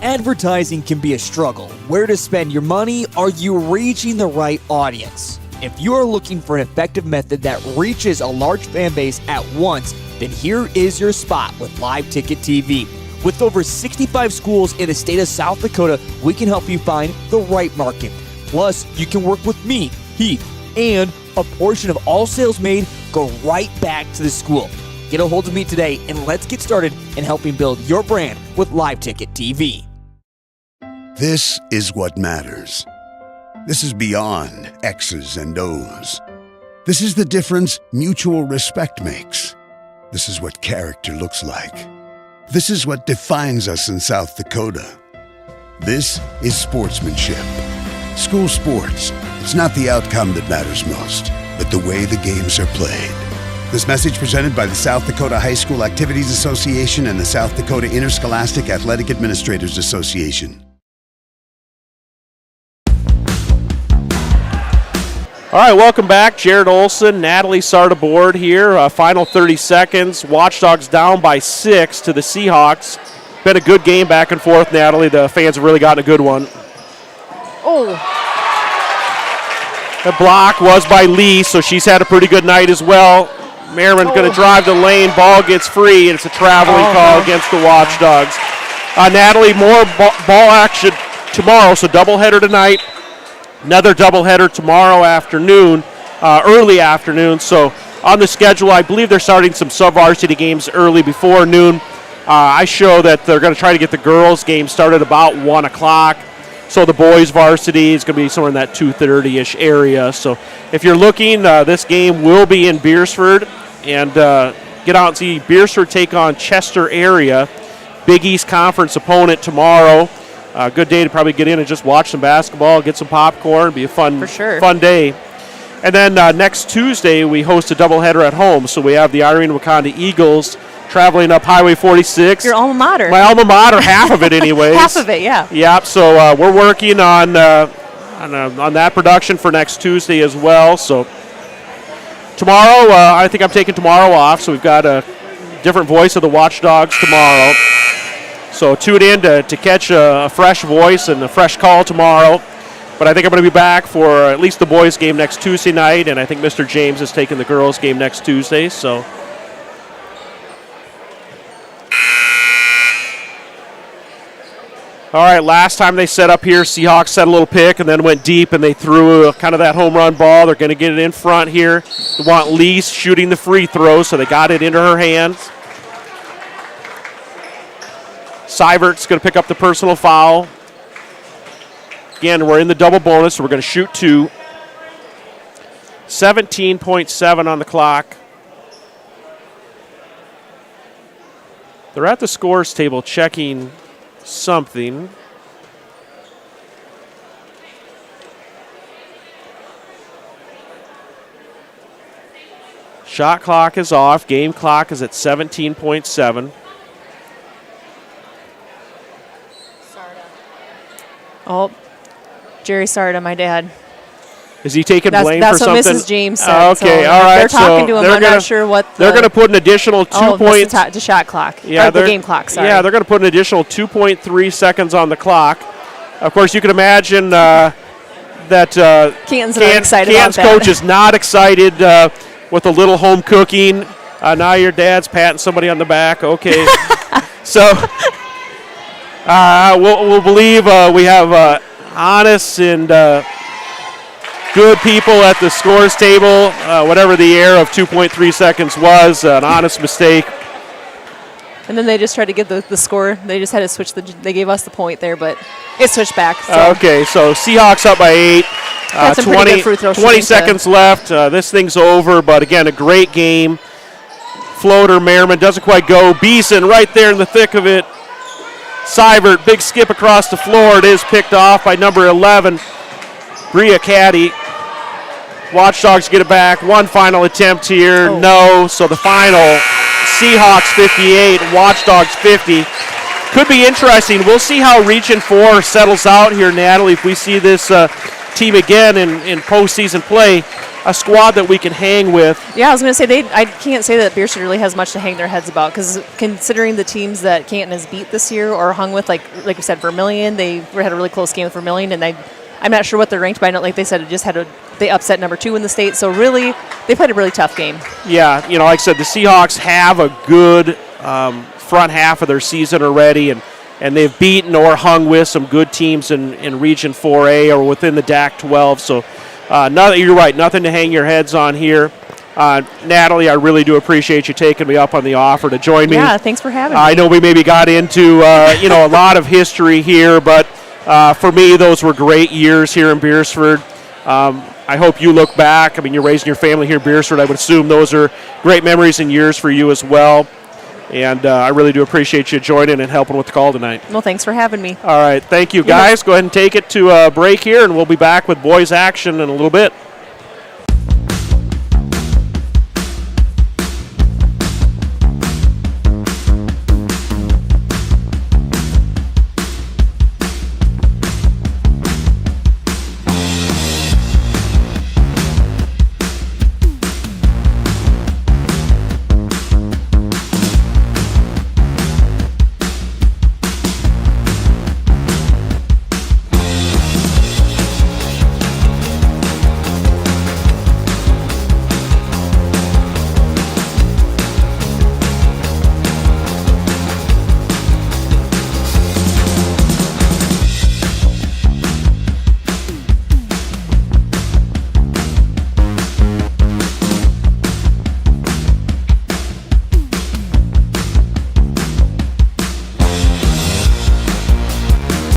Advertising can be a struggle. Where to spend your money? Are you reaching the right audience? If you are looking for an effective method that reaches a large fan base at once, then here is your spot with Live Ticket TV. With over 65 schools in the state of South Dakota, we can help you find the right market. Plus, you can work with me, Heath, and a portion of all sales made go right back to the school. Get a hold of me today, and let's get started in helping build your brand with Live Ticket TV. This is what matters. This is beyond X's and O's. This is the difference mutual respect makes. This is what character looks like. This is what defines us in South Dakota. This is sportsmanship. School sports, it's not the outcome that matters most, but the way the games are played. This message presented by the South Dakota High School Activities Association and the South Dakota Interscholastic Athletic Administrators Association. All right, welcome back. Jared Olson, Natalie Sart aboard here. Final 30 seconds. Watchdogs down by 6 to the Seahawks. Been a good game back and forth, Natalie. The fans have really gotten a good one. The block was by Lee, so she's had a pretty good night as well. Merriman's going to drive the lane. Ball gets free, and it's a traveling call against the Watchdogs. Natalie, more ball action tomorrow, so doubleheader tonight. Another doubleheader tomorrow afternoon, early afternoon. So on the schedule, I believe they're starting some sub-varsity games early before noon. I show that they're going to try to get the girls' game started about 1 o'clock. So the boys' varsity is going to be somewhere in that 2:30-ish area. So if you're looking, this game will be in Beresford. And get out and see Beresford take on Chester area. Big East Conference opponent tomorrow. a good day to probably get in and just watch some basketball, get some popcorn, be a fun day. And then next Tuesday, we host a doubleheader at home. So we have the Irene Wakanda Eagles traveling up Highway 46. Your alma mater. My alma mater, half of it anyways. Half of it, yeah. Yep, so we're working on that production for next Tuesday as well. So tomorrow, I think I'm taking tomorrow off. So we've got a different voice of the Watchdogs tomorrow. So tune in to catch a fresh voice and a fresh call tomorrow. But I think I'm going to be back for at least the boys' game next Tuesday night, and I think Mr. James is taking the girls' game next Tuesday. So, all right, last time they set up here, Seahawks set a little pick and then went deep, and they threw kind of that home run ball. They're going to get it in front here. They want Lise shooting the free throw, so they got it into her hands. Seibert's going to pick up the personal foul. Again, we're in the double bonus, so we're going to shoot 2. 17.7 on the clock. They're at the scores table checking something. Shot clock is off. Game clock is at 17.7. Oh, Jerry Sarda, my dad. Is he taking blame that's for something? That's what Mrs. James said. Okay, so all right. They're talking to him. I'm not sure what. They're going to put an additional 2 points. The shot clock. Yeah, the game clock. Sorry. Yeah, they're going to put an additional 2.3 seconds on the clock. Of course, you can imagine that Canton's not excited Canton's about that. coach is not excited with a little home cooking. Now your dad's patting somebody on the back. Okay, so we'll believe we have honest and good people at the scores table. Whatever the error of 2.3 seconds was, an honest mistake. And then they just tried to get the score. They just had to switch. They gave us the point there, but it switched back. So. Okay, so Seahawks up by 8. 20 seconds left. This thing's over, but again, a great game. Floater, Merriman doesn't quite go. Beeson right there in the thick of it. Seibert, big skip across the floor. It is picked off by number 11, Bria Caddy. Watchdogs get it back. One final attempt here. No. So the final, Seahawks 58, Watchdogs 50. Could be interesting. We'll see how Region 4 settles out here, Natalie, if we see this team again in postseason play. A squad that we can hang with. Yeah, I was going to say, I can't say that Beresford really has much to hang their heads about, because considering the teams that Canton has beat this year or hung with, like we said, Vermilion, they had a really close game with Vermilion, and I'm not sure what they're ranked by. Like they said, they upset number 2 in the state. So really, they played a really tough game. Yeah, like I said, the Seahawks have a good front half of their season already, and they've beaten or hung with some good teams in Region 4A or within the DAC 12. So you're right, nothing to hang your heads on here. Natalie, I really do appreciate you taking me up on the offer to join me. Yeah, thanks for having me. I know we maybe got into a lot of history here, but for me, those were great years here in Beresford. I hope you look back. I mean, you're raising your family here in Beresford. I would assume those are great memories and years for you as well. And I really do appreciate you joining and helping with the call tonight. Well, thanks for having me. All right. Thank you, guys. Go ahead and take it to a break here, and we'll be back with boys action in a little bit.